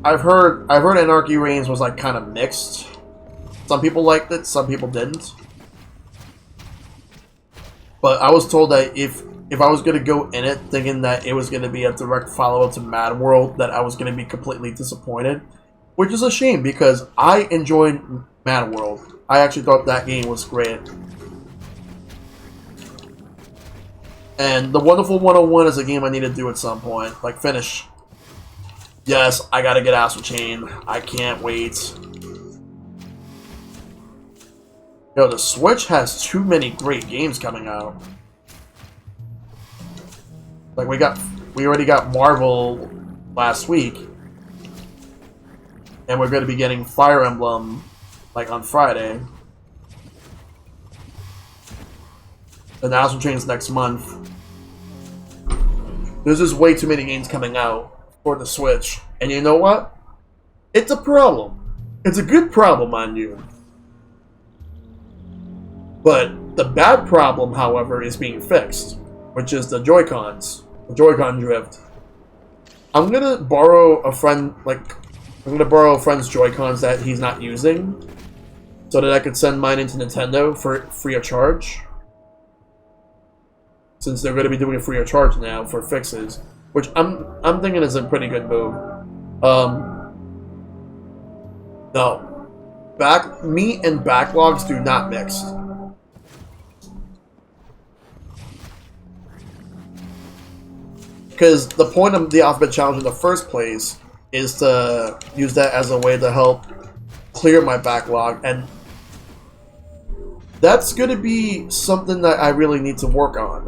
I've heard Anarchy Reigns was like kind of mixed. Some people liked it, some people didn't. But I was told that if I was going to go in it thinking that it was going to be a direct follow-up to Mad World, that I was going to be completely disappointed. Which is a shame, because I enjoyed Mad World. I actually thought that game was great. And The Wonderful 101 is a game I need to do at some point. Like, finish. Yes, I gotta get Astral Chain. I can't wait. Yo, the Switch has too many great games coming out. Like, we already got Marvel last week. And we're going to be getting Fire Emblem, like, on Friday. And Astral Chain's next month. There's just way too many games coming out for the Switch. And you know what? It's a problem. It's a good problem, mind you. But the bad problem, however, is being fixed. Which is the Joy-Cons. The Joy-Con drift. I'm going to borrow a friend, I'm gonna borrow a friend's Joy-Cons that he's not using, so that I could send mine into Nintendo for free of charge. Since they're gonna be doing it free of charge now for fixes, which I'm thinking is a pretty good move. No, meat and backlogs do not mix. Because the point of the Alphabet Challenge in the first place is to use that as a way to help clear my backlog, and that's going to be something that I really need to work on.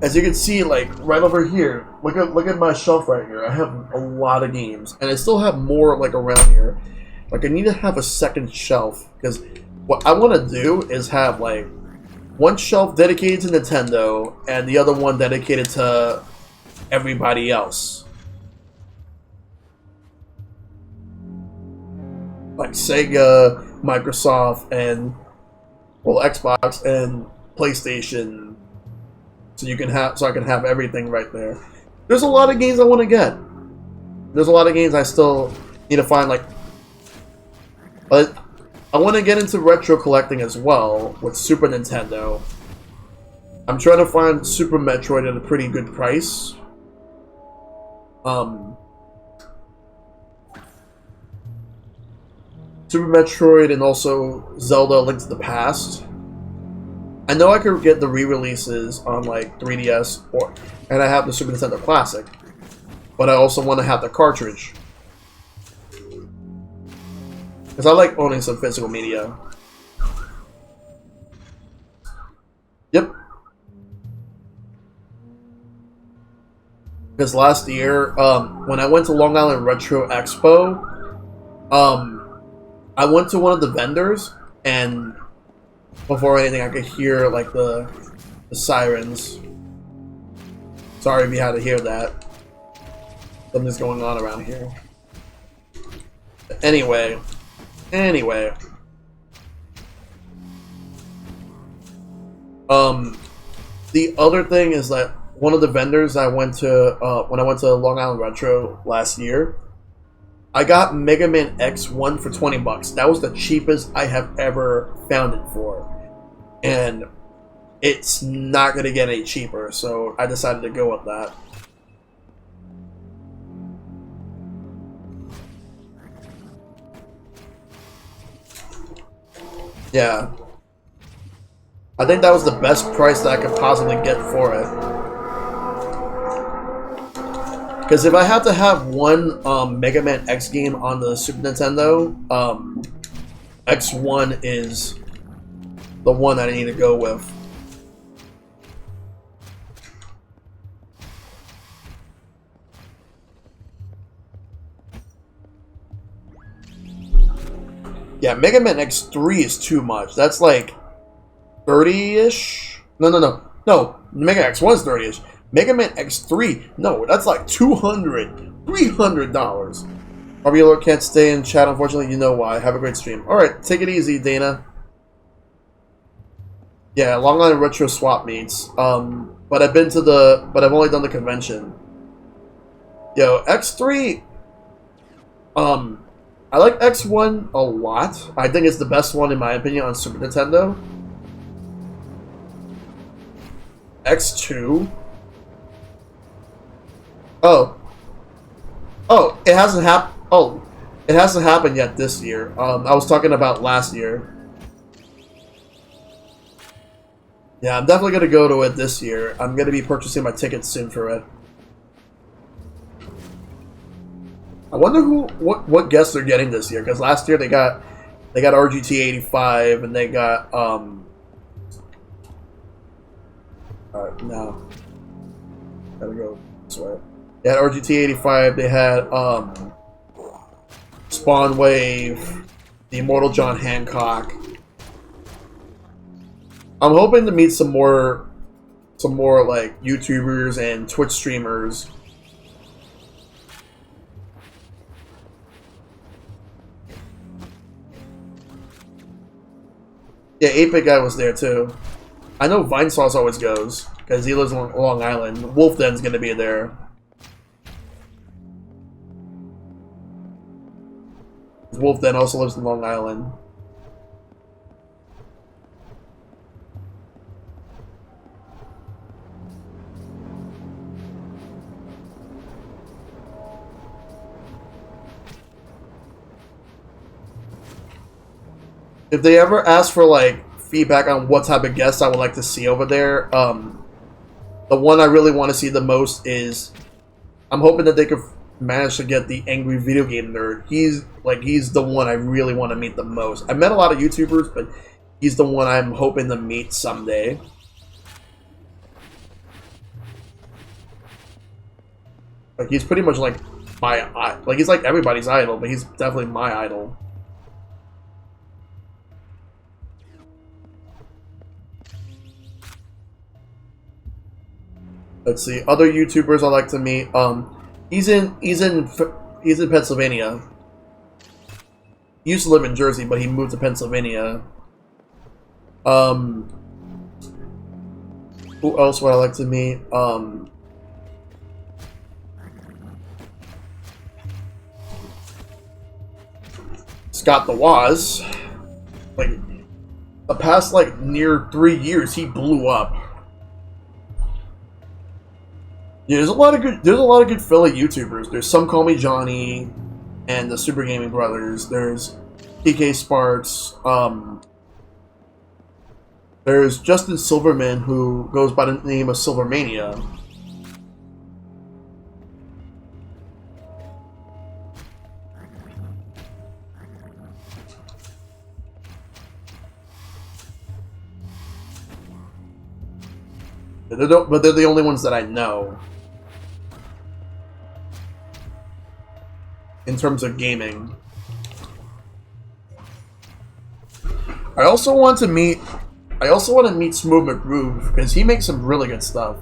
As you can see, like, right over here, look at my shelf right here. I have a lot of games, and I still have more, like, around here. Like, I need to have a second shelf, because what I want to do is have, like, one shelf dedicated to Nintendo and the other one dedicated to everybody else. Like Sega, Microsoft, and, well, Xbox and PlayStation. So I can have everything right there. There's a lot of games I want to get. There's a lot of games I still need to find, like, but I want to get into retro collecting as well with Super Nintendo. I'm trying to find Super Metroid at a pretty good price. Super Metroid and also Zelda: Link to the Past. I know I could get the re-releases on like 3DS, and I have the Super Nintendo Classic, but I also want to have the cartridge. Because I like owning some physical media. Yep. Because last year, when I went to Long Island Retro Expo, I went to one of the vendors, and before anything, I could hear like the sirens. Sorry if you had to hear that. Something's going on around here. Anyway. The other thing is that one of the vendors I went to when I went to Long Island Retro last year, I got Mega Man X1 for $20. That was the cheapest I have ever found it for, and it's not gonna get any cheaper. So I decided to go with that. Yeah. I think that was the best price that I could possibly get for it. Because if I have to have one Mega Man X game on the Super Nintendo, X1 is the one that I need to go with. Yeah, Mega Man X3 is too much. That's like 30-ish. No. Mega X1 is 30-ish. Mega Man X3, no, that's like $300. Probably Alert can't stay in chat, unfortunately. You know why. Have a great stream. Alright, take it easy, Dana. Yeah, Long Island Retro Swap meets. But I've only done the convention. Yo, X3, I like X1 a lot. I think it's the best one, in my opinion, on Super Nintendo. X2. Oh, it hasn't happened. Oh, it hasn't happened yet this year. I was talking about last year. Yeah, I'm definitely gonna go to it this year. I'm gonna be purchasing my tickets soon for it. I wonder what guests they're getting this year, because last year they got RGT85 and they got no, gotta go this way. They had RGT85. They had Spawn Wave, the Immortal John Hancock. I'm hoping to meet some more like YouTubers and Twitch streamers. Yeah, 8-Bit Guy was there too. I know Vinesauce always goes because he lives on Long Island. Wolfden's gonna be there. Wolfden also lives in Long Island. If they ever ask for like feedback on what type of guests I would like to see over there, the one I really want to see the most is, I'm hoping that they could manage to get the Angry Video Game Nerd. He's the one I really want to meet the most. I met a lot of YouTubers, but he's the one I'm hoping to meet someday. Like, he's pretty much like he's like everybody's idol, but he's definitely my idol. Let's see, other YouTubers I like to meet. He's in Pennsylvania. He used to live in Jersey, but he moved to Pennsylvania. Who else would I like to meet? Scott the Woz. Like, the past like near 3 years, he blew up. Yeah, there's a lot of good Philly YouTubers. There's Some Call Me Johnny and the Super Gaming Brothers. There's PK Sparks. There's Justin Silverman, who goes by the name of Silvermania. But they're the only ones that I know in terms of gaming. I also want to meet Smooth McGroove, because he makes some really good stuff.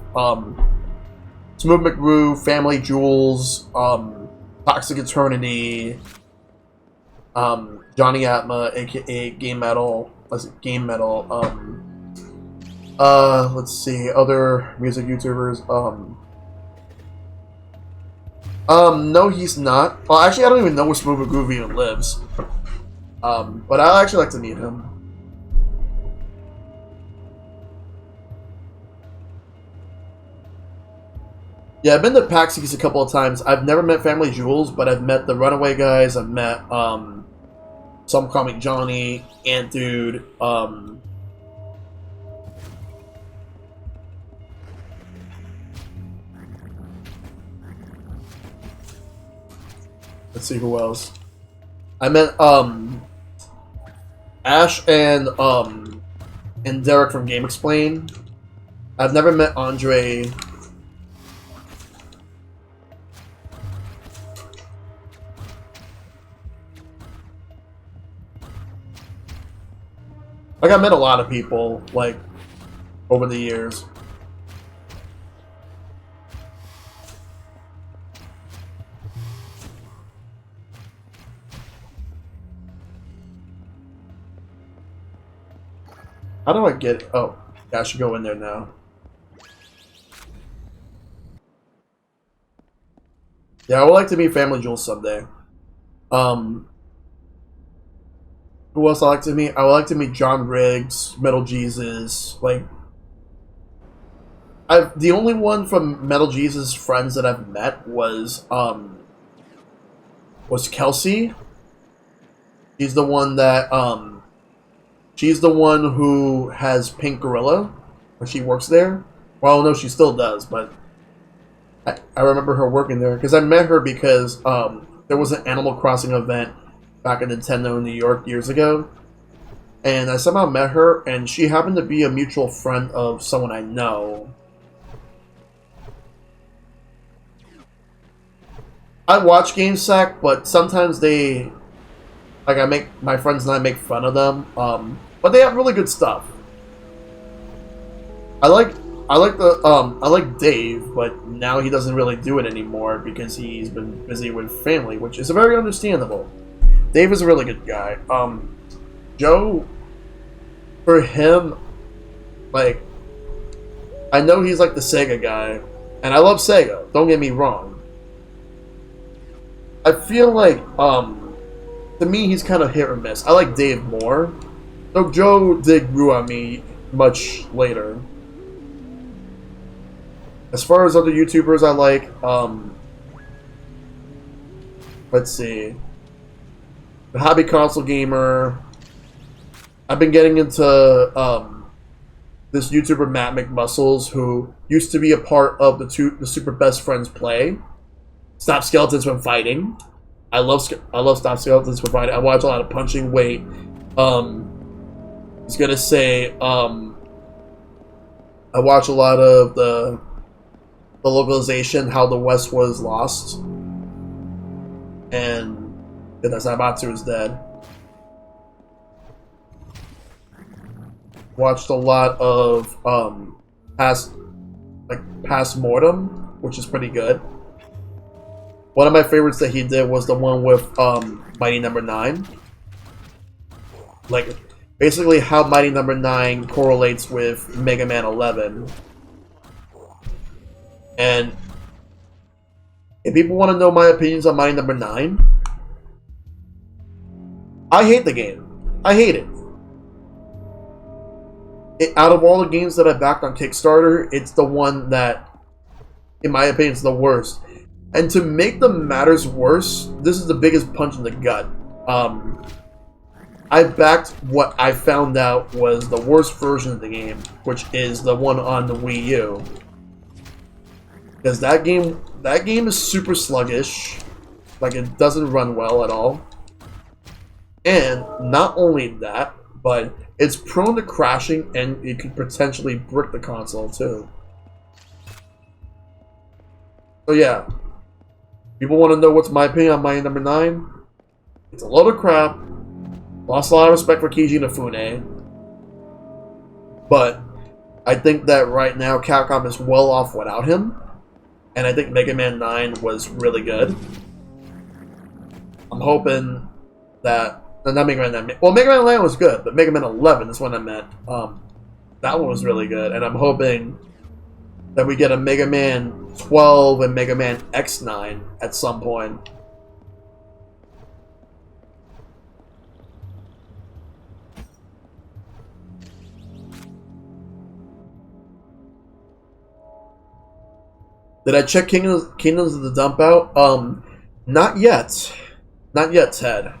Smooth McGroove, Family Jewels, Toxic Eternity, Johnny Atma, aka Game Metal. Let's see, other music YouTubers. No, he's not. Well, actually, I don't even know where Smooth McGroove even lives. But I'd actually like to meet him. Yeah, I've been to PAX East a couple of times. I've never met Family Jewels, but I've met the Runaway guys. I've met Some Comic Johnny, Ant Dude. Let's see who else. I met Ash and Derek from Game Explain. I've never met Andre. Like, I met a lot of people, like, over the years. How do I get... Oh, yeah, I should go in there now. Yeah, I would like to meet Family Jewels someday. Who else I like to meet? I would like to meet John Riggs, Metal Jesus. Like, the only one from Metal Jesus' friends that I've met was Kelsey. She's the one that she's the one who has Pink Gorilla, when she works there. Well, no, she still does, but I remember her working there because I met her because there was an Animal Crossing event back in Nintendo in New York years ago, and I somehow met her, and she happened to be a mutual friend of someone I know. I watch GameSack, but sometimes they, like, my friends and I make fun of them, but they have really good stuff. I like Dave, but now he doesn't really do it anymore because he's been busy with family, which is very understandable. Dave is a really good guy. Joe, for him, like, I know he's like the Sega guy, and I love Sega, don't get me wrong. I feel like, to me, he's kind of hit or miss. I like Dave more, though Joe did grew on me much later. As far as other YouTubers I like, let's see. The Hobby Console Gamer. I've been getting into this YouTuber Matt McMuscles, who used to be a part of the Super Best Friends play. Stop Skeletons from Fighting. I love Stop Skeletons from Fighting. I watch a lot of Punching Weight. I was gonna say I watch a lot of the localization, How the West Was Lost, and Zaibatsu is Dead. Watched a lot of Past Mortem, which is pretty good. One of my favorites that he did was the one with Mighty Number 9. Like, basically how Mighty Number 9 correlates with Mega Man 11. And if people want to know my opinions on Mighty Number 9, I hate the game. I hate it. Out of all the games that I backed on Kickstarter, it's the one that, in my opinion, is the worst. And to make the matters worse, this is the biggest punch in the gut. I backed what I found out was the worst version of the game, which is the one on the Wii U. Because that game is super sluggish. Like, it doesn't run well at all. And not only that, but it's prone to crashing, and it could potentially brick the console too. So yeah, people want to know what's my opinion on Mighty Number 9? It's a load of crap. Lost a lot of respect for Keiji Inafune. But I think that right now Capcom is well off without him. And I think Mega Man 9 was really good. I'm hoping that... Not Mega Man 9. Well, Mega Man 9 was good, but Mega Man 11 is what I meant. That one was really good, and I'm hoping that we get a Mega Man 12 and Mega Man X9 at some point. Did I check Kingdoms of the Dump out? Not yet. Not yet, Ted.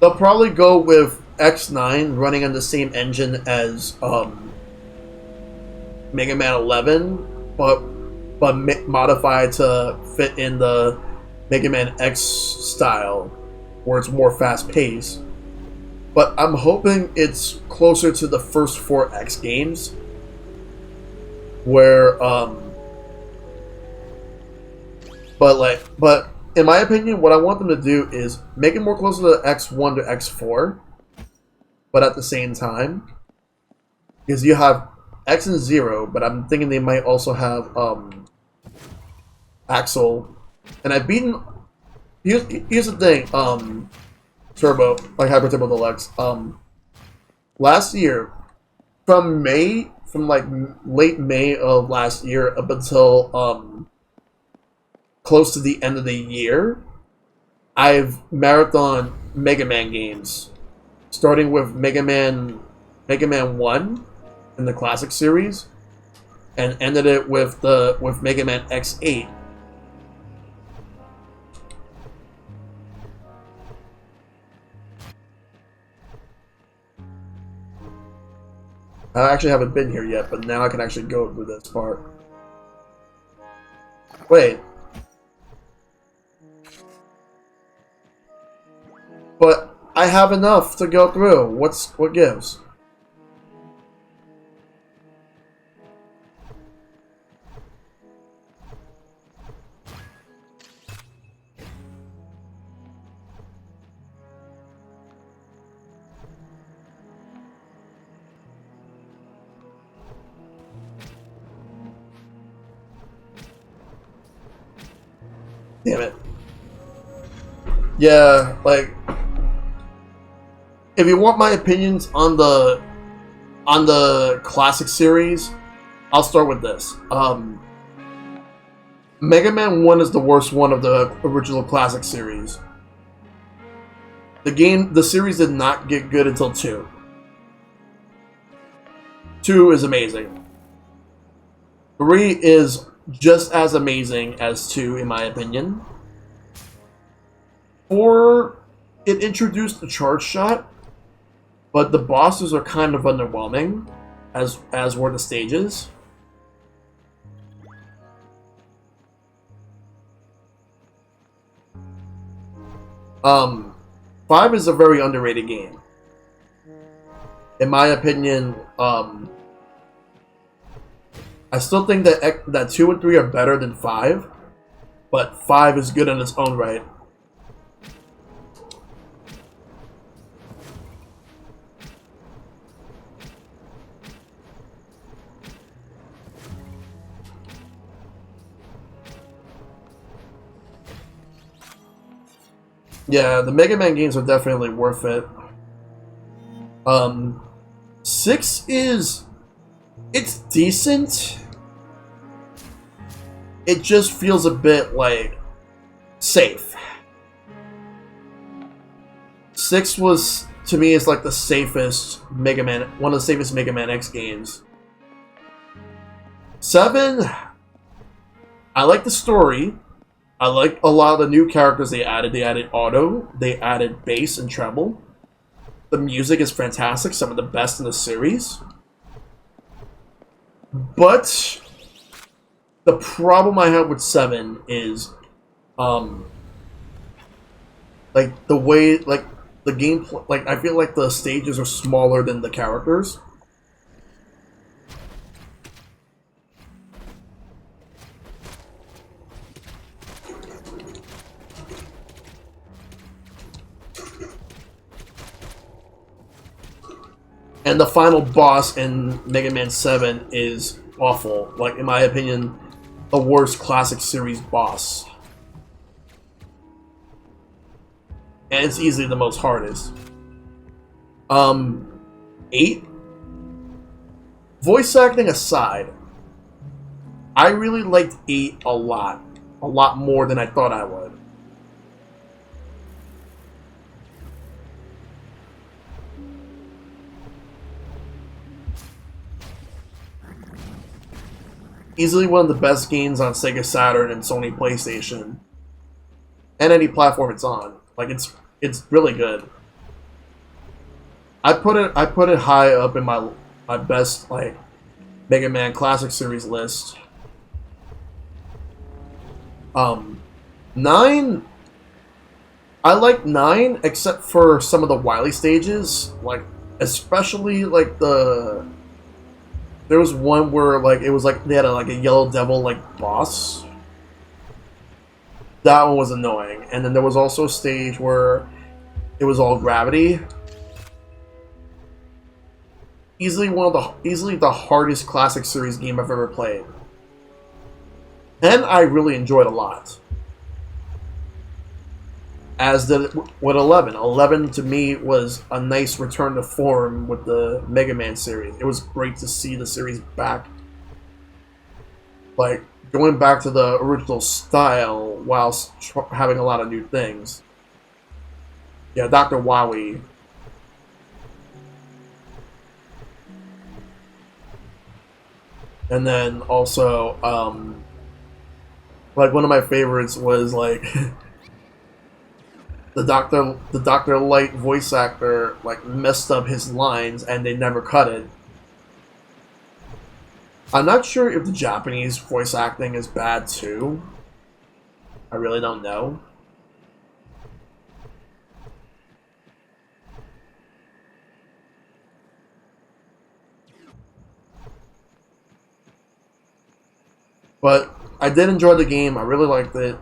They'll probably go with X9 running on the same engine as Mega Man 11, but modified to fit in the Mega Man X style, where it's more fast-paced. But I'm hoping it's closer to the first 4 X games, where but in my opinion, what I want them to do is make it more closer to X1 to X4, but at the same time, because you have X and Zero, but I'm thinking they might also have Axel, and I've beaten. Here's the thing, Turbo, like Hyper Turbo Deluxe. Last year, from like late May of last year up until close to the end of the year, I've marathon Mega Man games, starting with Mega Man 1 in the classic series, and ended it with Mega Man X8. I actually haven't been here yet, but now I can actually go through this part. Wait. But I have enough to go through. What gives? Damn it. Yeah, like, if you want my opinions on the classic series, I'll start with this. Mega Man 1 is the worst one of the original classic series. The series did not get good until 2. 2 is amazing. 3 is just as amazing as 2, in my opinion. 4, it introduced the charge shot, but the bosses are kind of underwhelming, as were the stages. Um, 5 is a very underrated game. In my opinion, I still think that 2 and 3 are better than 5, but 5 is good in its own right. Yeah, the Mega Man games are definitely worth it. 6 it's decent. It just feels a bit like safe. 6 was, to me, is like the safest Mega Man, one of the safest Mega Man X games. 7, I like the story. I like a lot of the new characters they added. They added Auto, they added bass and treble. The music is fantastic, some of the best in the series. But the problem I have with 7 is, like the way, like the gameplay, like I feel like the stages are smaller than the characters. And the final boss in Mega Man 7 is awful. Like, in my opinion, the worst classic series boss. And it's easily the most hardest. 8? Voice acting aside, I really liked 8 a lot. A lot more than I thought I would. Easily one of the best games on Sega Saturn and Sony PlayStation. And any platform it's on. Like, it's really good. I put it high up in my best, like, Mega Man Classic Series list. 9, I like 9 except for some of the Wily stages, like especially like there was one where like it was like they had like a Yellow Devil like boss. That one was annoying. And then there was also a stage where it was all gravity. Easily the hardest classic series game I've ever played. And I really enjoyed a lot. As did with 11. 11 to me was a nice return to form with the Mega Man series. It was great to see the series back. Like, going back to the original style whilst having a lot of new things. Yeah, Dr. Wowie. And then also, like, one of my favorites was, like, the Dr. Light voice actor, like, messed up his lines and they never cut it. I'm not sure if the Japanese voice acting is bad too. I really don't know. But I did enjoy the game. I really liked it.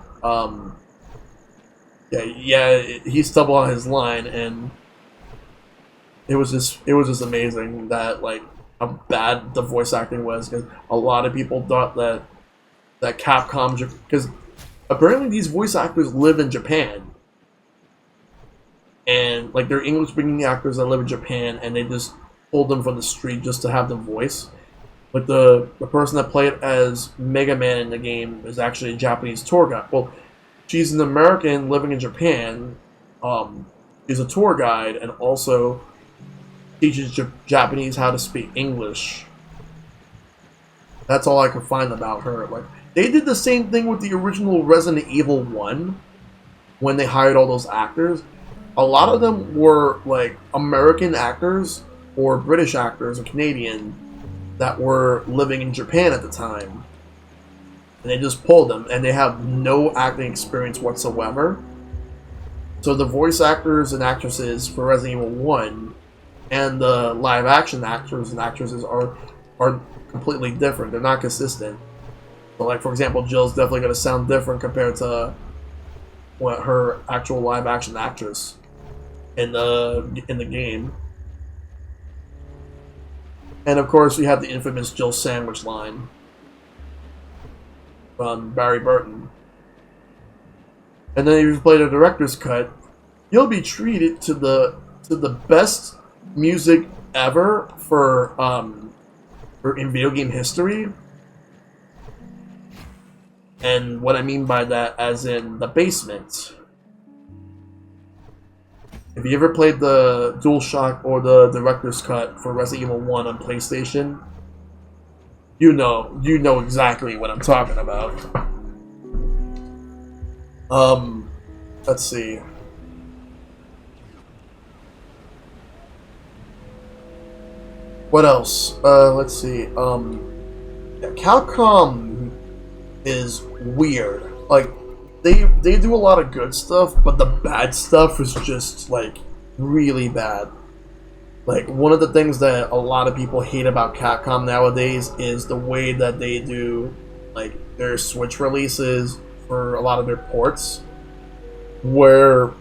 He stumbled on his line, and it was just amazing that, like, how bad the voice acting was, because a lot of people thought that Capcom, because apparently these voice actors live in Japan, and like they're English speaking actors that live in Japan, and they just pulled them from the street just to have them voice. Like the person that played as Mega Man in the game is actually a Japanese tour guide. Well, she's an American living in Japan. She's a tour guide and also teaches Japanese how to speak English. That's all I could find about her. Like, they did the same thing with the original Resident Evil 1 when they hired all those actors. A lot of them were like American actors or British actors or Canadian that were living in Japan at the time. And they just pulled them, and they have no acting experience whatsoever. So the voice actors and actresses for Resident Evil 1 and the live action actors and actresses are completely different. They're not consistent. So, like, for example, Jill's definitely going to sound different compared to what her actual live action actress in the game. And of course, we have the infamous Jill sandwich line from Barry Burton. And then if you play the director's cut, you'll be treated to the best music ever for in video game history. And what I mean by that, as in the basement. If you ever played the DualShock or the director's cut for Resident Evil 1 on PlayStation, you know exactly what I'm talking about. Let's see. What else? Let's see. Capcom is weird. Like, they do a lot of good stuff, but the bad stuff is just, like, really bad. Like, one of the things that a lot of people hate about Capcom nowadays is the way that they do, like, their Switch releases for a lot of their ports, where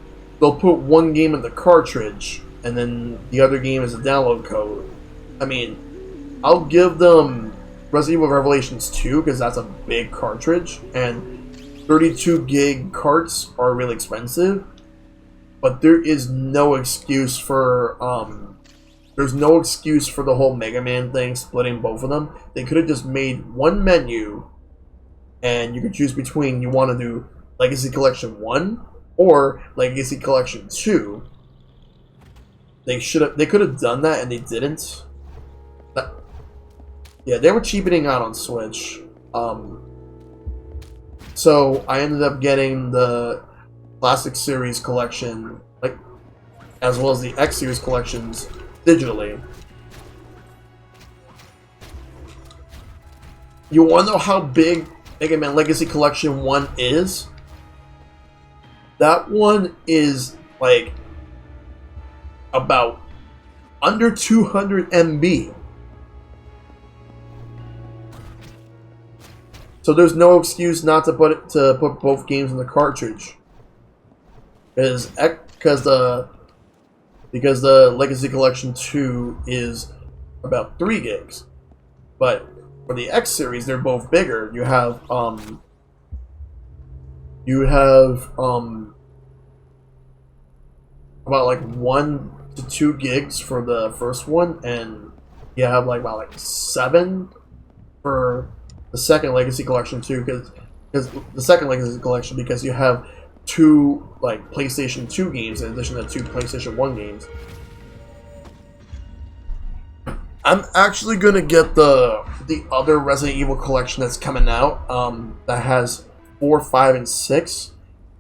they'll put one game in the cartridge, and then the other game is a download code. I mean, I'll give them Resident Evil Revelations 2, because that's a big cartridge, and 32 gig carts are really expensive, but there is no excuse for there's no excuse for the whole Mega Man thing, splitting both of them. They could have just made one menu, and you could choose between you want to do Legacy Collection 1 or Legacy Collection 2. They could have done that, and they didn't. Yeah, they were cheapening out on Switch. So I ended up getting the Classic Series collection, like, as well as the X Series collections digitally. You want to know how big Mega Man Legacy Collection 1 is? That one is, like, about under 200 MB. So there's no excuse not to put both games in the cartridge. Because the Legacy Collection 2 is about 3 gigs. But for the X series, they're both bigger. You have about like 1 to 2 gigs for the first one, and you have like about like 7 for the second Legacy Collection 2, because the second Legacy Collection, because you have 2 like PlayStation 2 games in addition to 2 PlayStation 1 games. I'm actually gonna get the other Resident Evil collection that's coming out, that has 4, 5, and 6,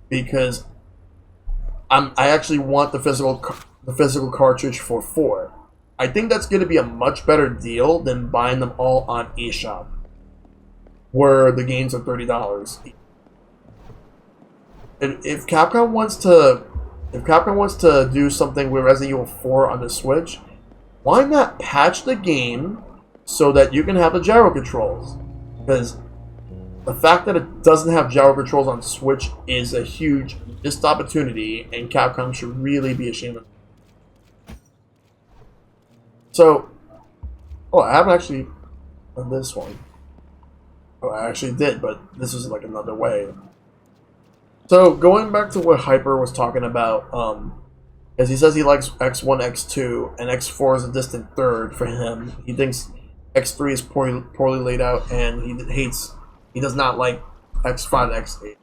because I actually want the physical cartridge for 4. I think that's gonna be a much better deal than buying them all on eShop, where the games are $30. If Capcom wants to do something with Resident Evil 4 on the Switch, why not patch the game so that you can have the gyro controls? Because the fact that it doesn't have gyro controls on Switch is a huge missed opportunity, and Capcom should really be ashamed of it. So, I haven't actually done this one. I actually did, but this is like another way. So, going back to what Hyper was talking about, as he says he likes X1, X2, and X4 is a distant third for him. He thinks X3 is poorly laid out, and he does not like X5 and X8.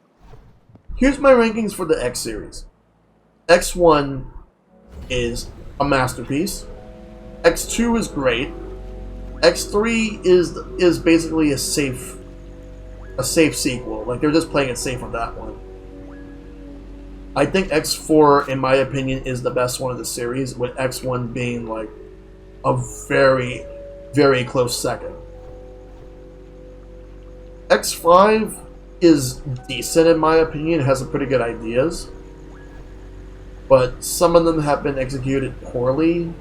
Here's my rankings for the X series. X1 is a masterpiece. X2 is great. X3 is basically a safe sequel. Like, they're just playing it safe on that one. I think X4, in my opinion, is the best one of the series, with X1 being like a very, very close second. X5 is decent in my opinion, it has some pretty good ideas, but some of them have been executed poorly.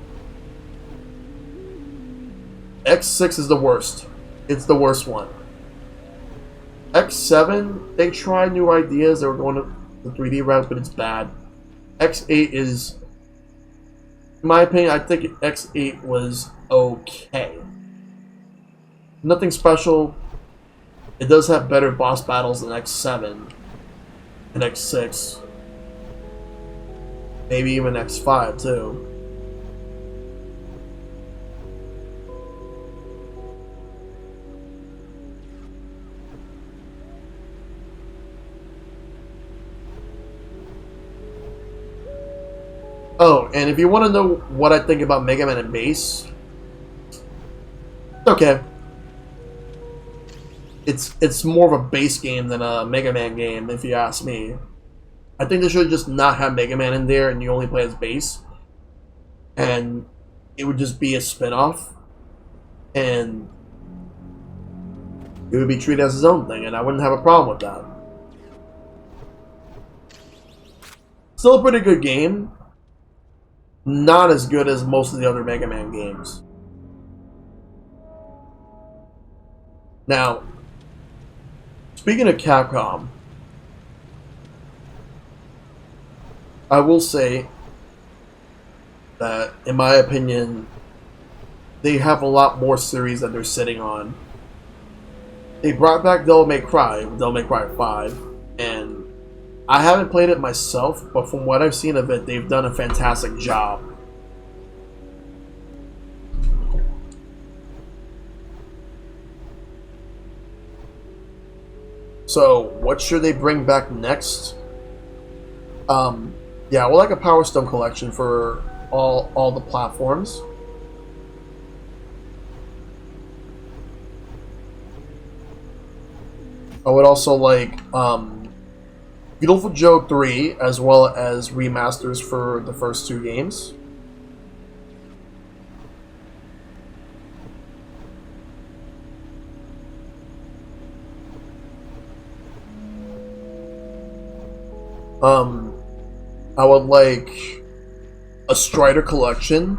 X6 is the worst. It's the worst one. X7, they tried new ideas, they were going to the 3D route, but it's bad. X8 is, in my opinion, I think X8 was okay. Nothing special. It does have better boss battles than X7 and X6. Maybe even X5 too. Oh, and if you want to know what I think about Mega Man and Bass, it's okay. It's more of a Bass game than a Mega Man game, if you ask me. I think they should just not have Mega Man in there and you only play as Bass. And it would just be a spin-off. And it would be treated as its own thing, and I wouldn't have a problem with that. Still a pretty good game. Not as good as most of the other Mega Man games. Now, speaking of Capcom, I will say that, in my opinion, they have a lot more series that they're sitting on. They brought back Devil May Cry, Devil May Cry 5, and I haven't played it myself, but from what I've seen of it, they've done a fantastic job. So, what should they bring back next? Yeah, well, like a Power Stone collection for all the platforms. I would also like Beautiful Joe 3, as well as remasters for the first 2 games. I would like a Strider collection.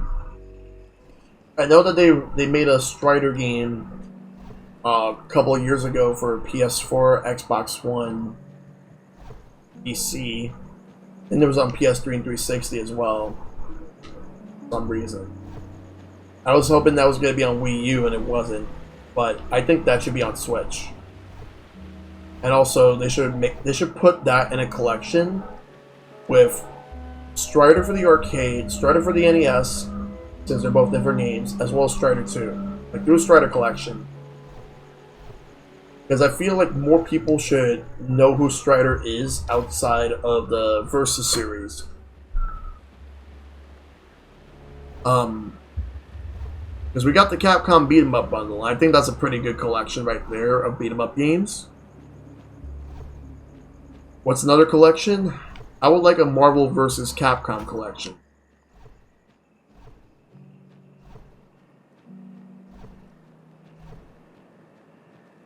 I know that they made a Strider game a couple of years ago for PS4, Xbox One, PC, and it was on PS3 and 360 as well. For some reason, I was hoping that was going to be on Wii U, and it wasn't. But I think that should be on Switch. And also, they should put that in a collection with Strider for the arcade, Strider for the NES, since they're both different games, as well as Strider 2. Like, do a Strider collection. Because I feel like more people should know who Strider is outside of the Versus series. Because we got the Capcom Beat 'em Up bundle. I think that's a pretty good collection right there of beat 'em up games. What's another collection? I would like a Marvel vs. Capcom collection.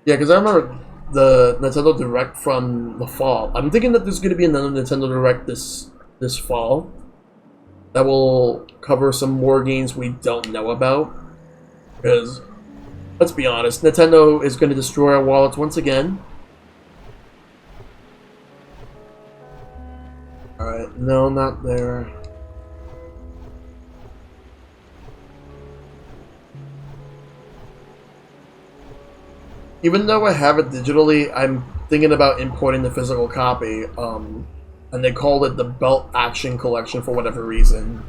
Yeah, because I remember the Nintendo Direct from the fall. I'm thinking that there's going to be another Nintendo Direct this fall that will cover some more games we don't know about. Because, let's be honest, Nintendo is going to destroy our wallets once again. Alright, no, not there. Even though I have it digitally, I'm thinking about importing the physical copy. And they called it the Belt Action Collection for whatever reason.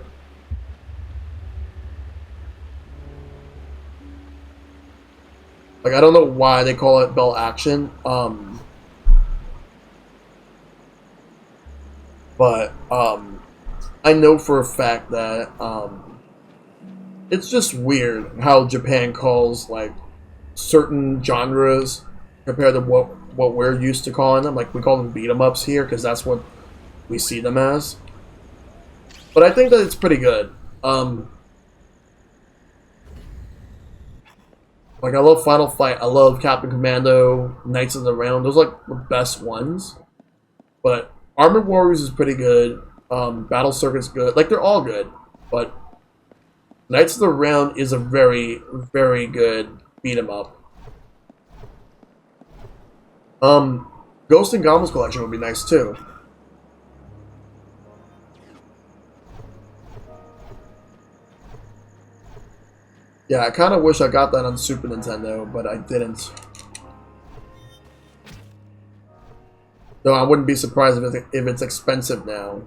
Like, I don't know why they call it Belt Action. But I know for a fact that it's just weird how Japan calls like certain genres compared to what we're used to calling them. Like, we call them beat 'em ups here because that's what we see them as. But I think that it's pretty good. Like, I love Final Fight. I love Captain Commando, Knights of the Round. Those are like the best ones. But Armored Warriors is pretty good. Battle Circuit's good. Like, they're all good. But Knights of the Round is a very, very good beat 'em up. Ghost and Goblins collection would be nice too. Yeah, I kind of wish I got that on Super Nintendo, but I didn't. Though I wouldn't be surprised if it's expensive now.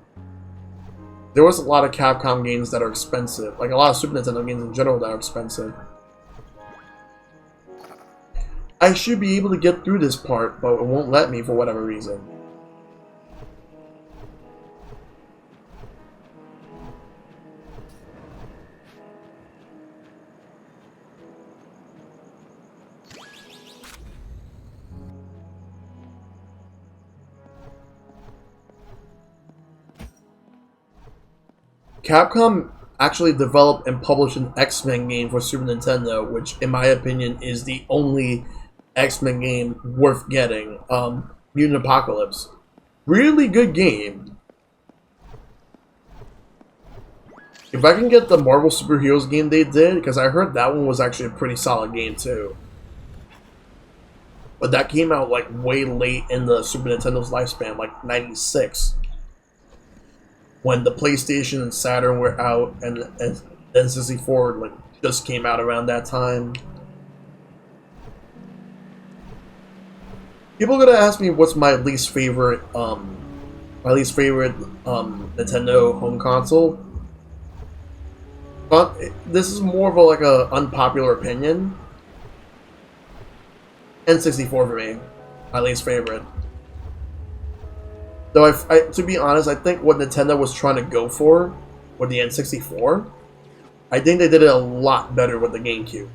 There was a lot of Capcom games that are expensive. Like, a lot of Super Nintendo games in general that are expensive. I should be able to get through this part, but it won't let me for whatever reason. Capcom actually developed and published an X-Men game for Super Nintendo, which, in my opinion, is the only X-Men game worth getting. Mutant Apocalypse. Really good game. If I can get the Marvel Superheroes game they did, because I heard that one was actually a pretty solid game too. But that came out like way late in the Super Nintendo's lifespan, like 96. When the PlayStation and Saturn were out, and N64 like just came out around that time. People are gonna ask me what's my least favorite Nintendo home console. But this is more of a unpopular opinion. N64 for me, my least favorite. Though, to be honest, I think what Nintendo was trying to go for with the N64, I think they did it a lot better with the GameCube.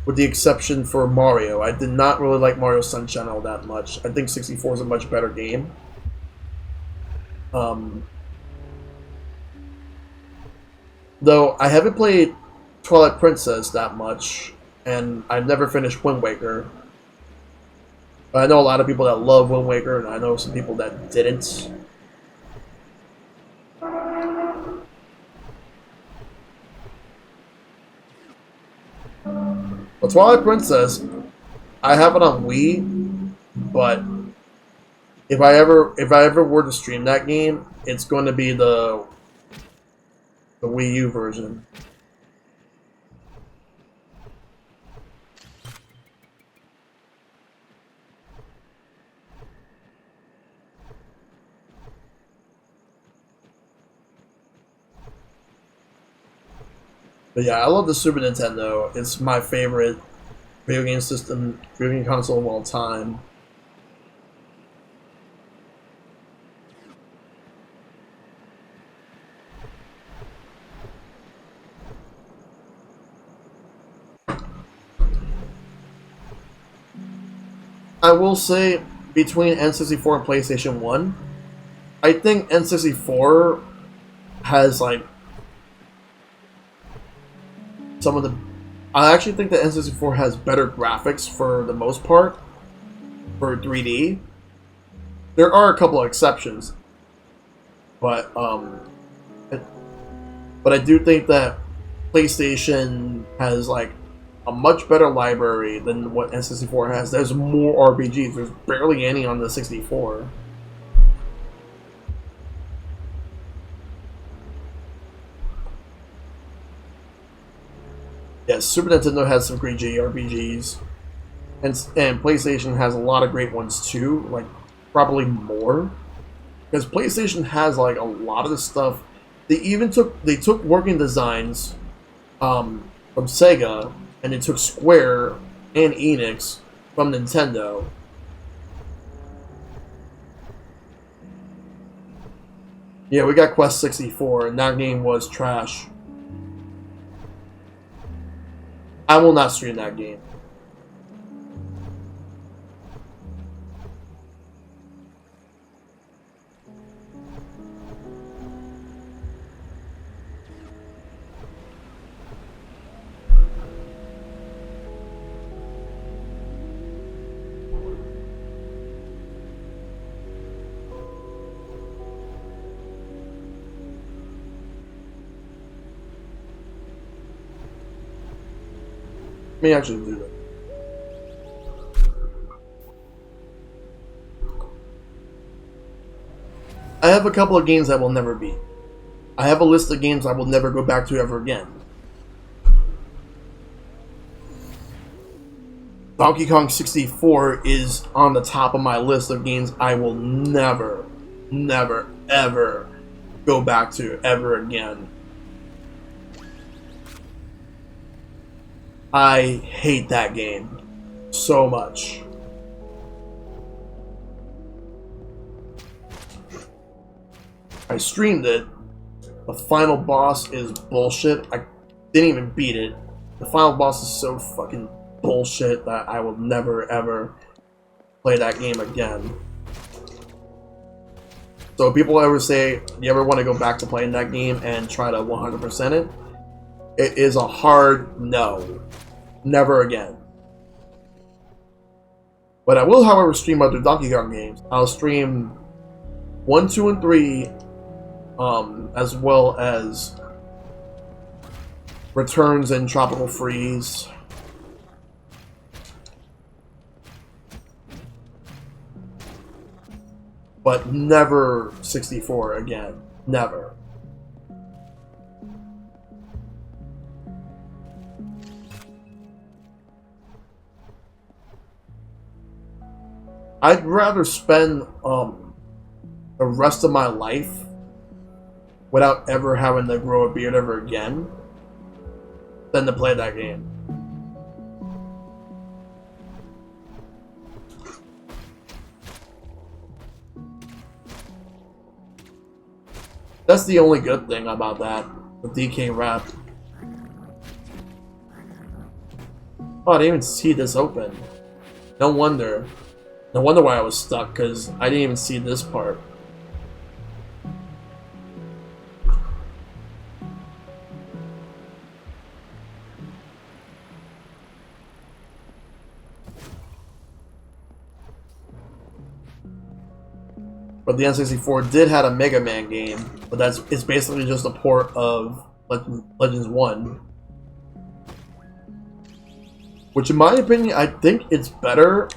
With the exception for Mario. I did not really like Mario Sunshine all that much. I think 64 is a much better game. Though, I haven't played Twilight Princess that much, and I've never finished Wind Waker. I know a lot of people that love Wind Waker, and I know some people that didn't. The Twilight Princess, I have it on Wii, but if I ever were to stream that game, it's going to be the Wii U version. But yeah, I love the Super Nintendo. It's my favorite video game system, video game console of all time. I will say, between N64 and PlayStation 1, I think N64 has like some of the. I actually think that N64 has better graphics for the most part for 3D. There are a couple of exceptions, but I do think that PlayStation has like a much better library than what N64 has. There's more RPGs. There's barely any on the 64. Yes, Super Nintendo has some great JRPGs, and PlayStation has a lot of great ones too. Like probably more, because PlayStation has like a lot of the stuff. They took working designs from Sega, and they took Square and Enix from Nintendo. Yeah, we got Quest 64, and that game was trash. I will not stream that game. Let me actually do that. I have a couple of games I will never beat. I have a list of games I will never go back to ever again. Donkey Kong 64 is on the top of my list of games I will never, never, ever go back to ever again. I hate that game so much. I streamed it. The final boss is bullshit. I didn't even beat it. The final boss is so fucking bullshit that I will never ever play that game again. So people ever say, you ever want to go back to playing that game and try to 100% it? It is a hard no. Never again. But I will, however, stream other Donkey Kong games. I'll stream 1, 2, and 3, as well as Returns and Tropical Freeze. But never 64 again. Never. I'd rather spend the rest of my life without ever having to grow a beard ever again than to play that game. That's the only good thing about that, the DK rap. Oh, I didn't even see this open. No wonder. No wonder why I was stuck, because I didn't even see this part. But the N64 did have a Mega Man game, but it's basically just a port of Legends 1. Which, in my opinion, I think it's better.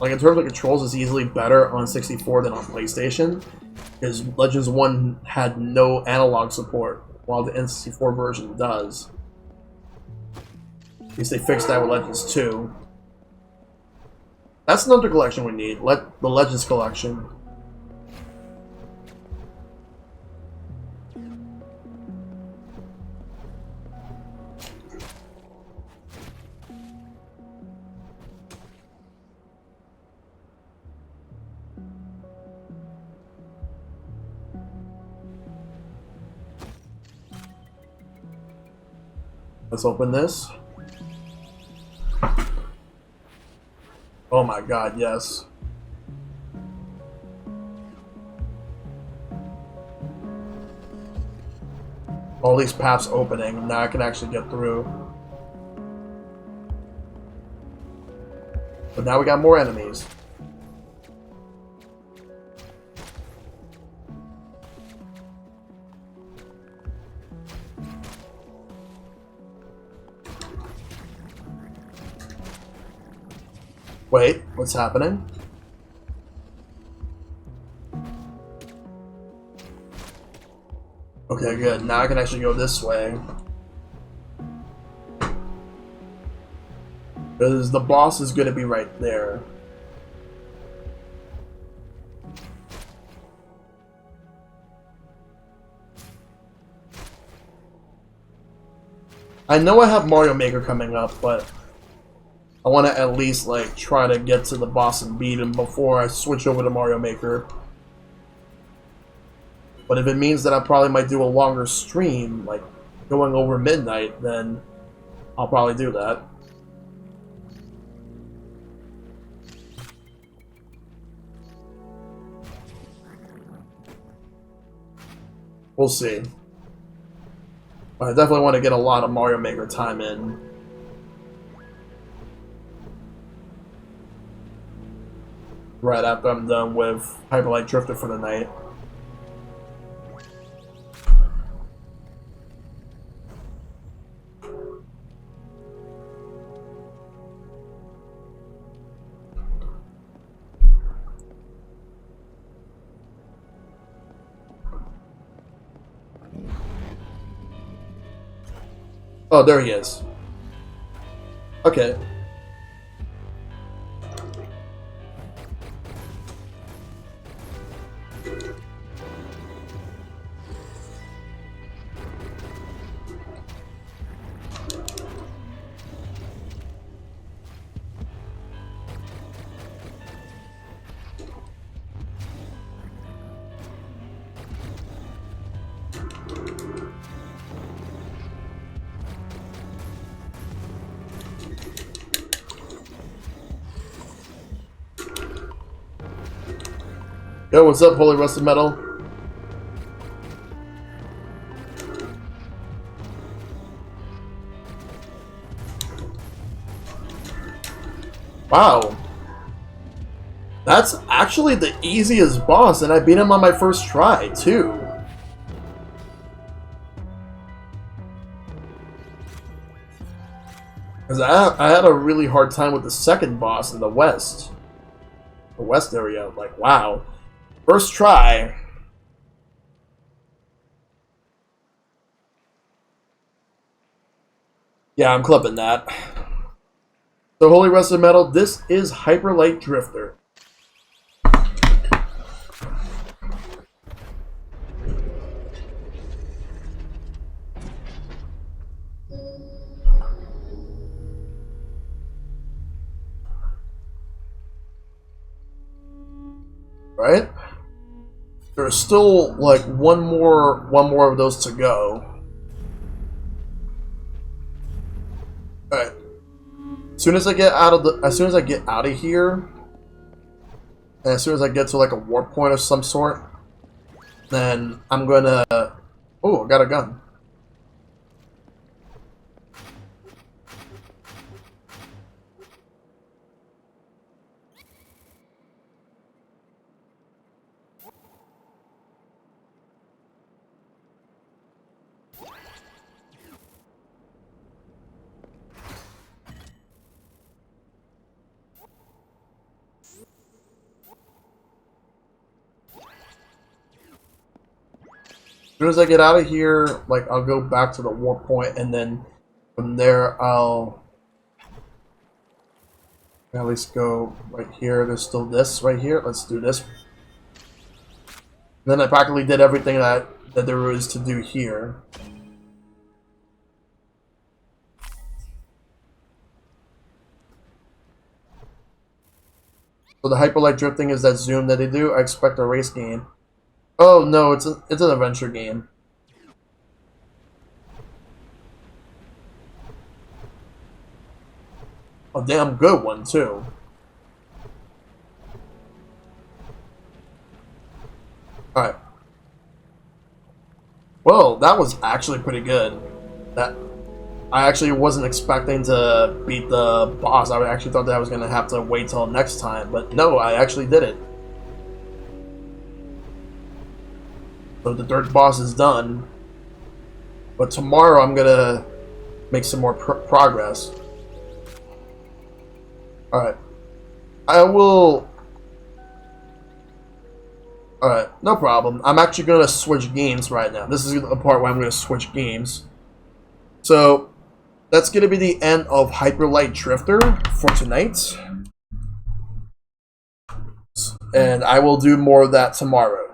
Like, in terms of controls, it's easily better on 64 than on PlayStation. Because Legends 1 had no analog support, while the N64 version does. At least they fixed that with Legends 2. That's another collection we need. The Legends collection. Let's open this. Oh my god, yes. All these paths opening, now I can actually get through. But now we got more enemies. Wait, what's happening? Okay, good. Now I can actually go this way. Because the boss is going to be right there. I know I have Mario Maker coming up, but I want to at least, like, try to get to the boss and beat him before I switch over to Mario Maker. But if it means that I probably might do a longer stream, like, going over midnight, then I'll probably do that. We'll see. But I definitely want to get a lot of Mario Maker time in. Right after I'm done with Hyper Light Drifter for the night. Oh, there he is. Okay. Yo, what's up, Holy Rusted Metal? Wow. That's actually the easiest boss, and I beat him on my first try, too. Because I had a really hard time with the second boss in the west. The west area. Like, wow. First try. Yeah, I'm clipping that. So, Holy Rusted Metal, this is Hyper Light Drifter. Right? There's still like one more of those to go. Alright. As soon as I get out of here, and as soon as I get to like a warp point of some sort, then I'm gonna oh, I got a gun. soon as I get out of here, like, I'll go back to the warp point, and then from there, I'll at least go right here. There's still this right here. Let's do this. And then I practically did everything that there was to do here. So the hyperlight drifting is that zoom that they do. I expect a race game. Oh no, it's an adventure game. A damn good one too. Alright. Well, that was actually pretty good. That I actually wasn't expecting to beat the boss. I actually thought that I was going to have to wait till next time, but no, I actually did it. So the third boss is done. But tomorrow I'm going to make some more progress. Alright. I will... Alright, no problem. I'm actually going to switch games right now. This is the part where I'm going to switch games. So, that's going to be the end of Hyperlight Drifter for tonight. And I will do more of that tomorrow.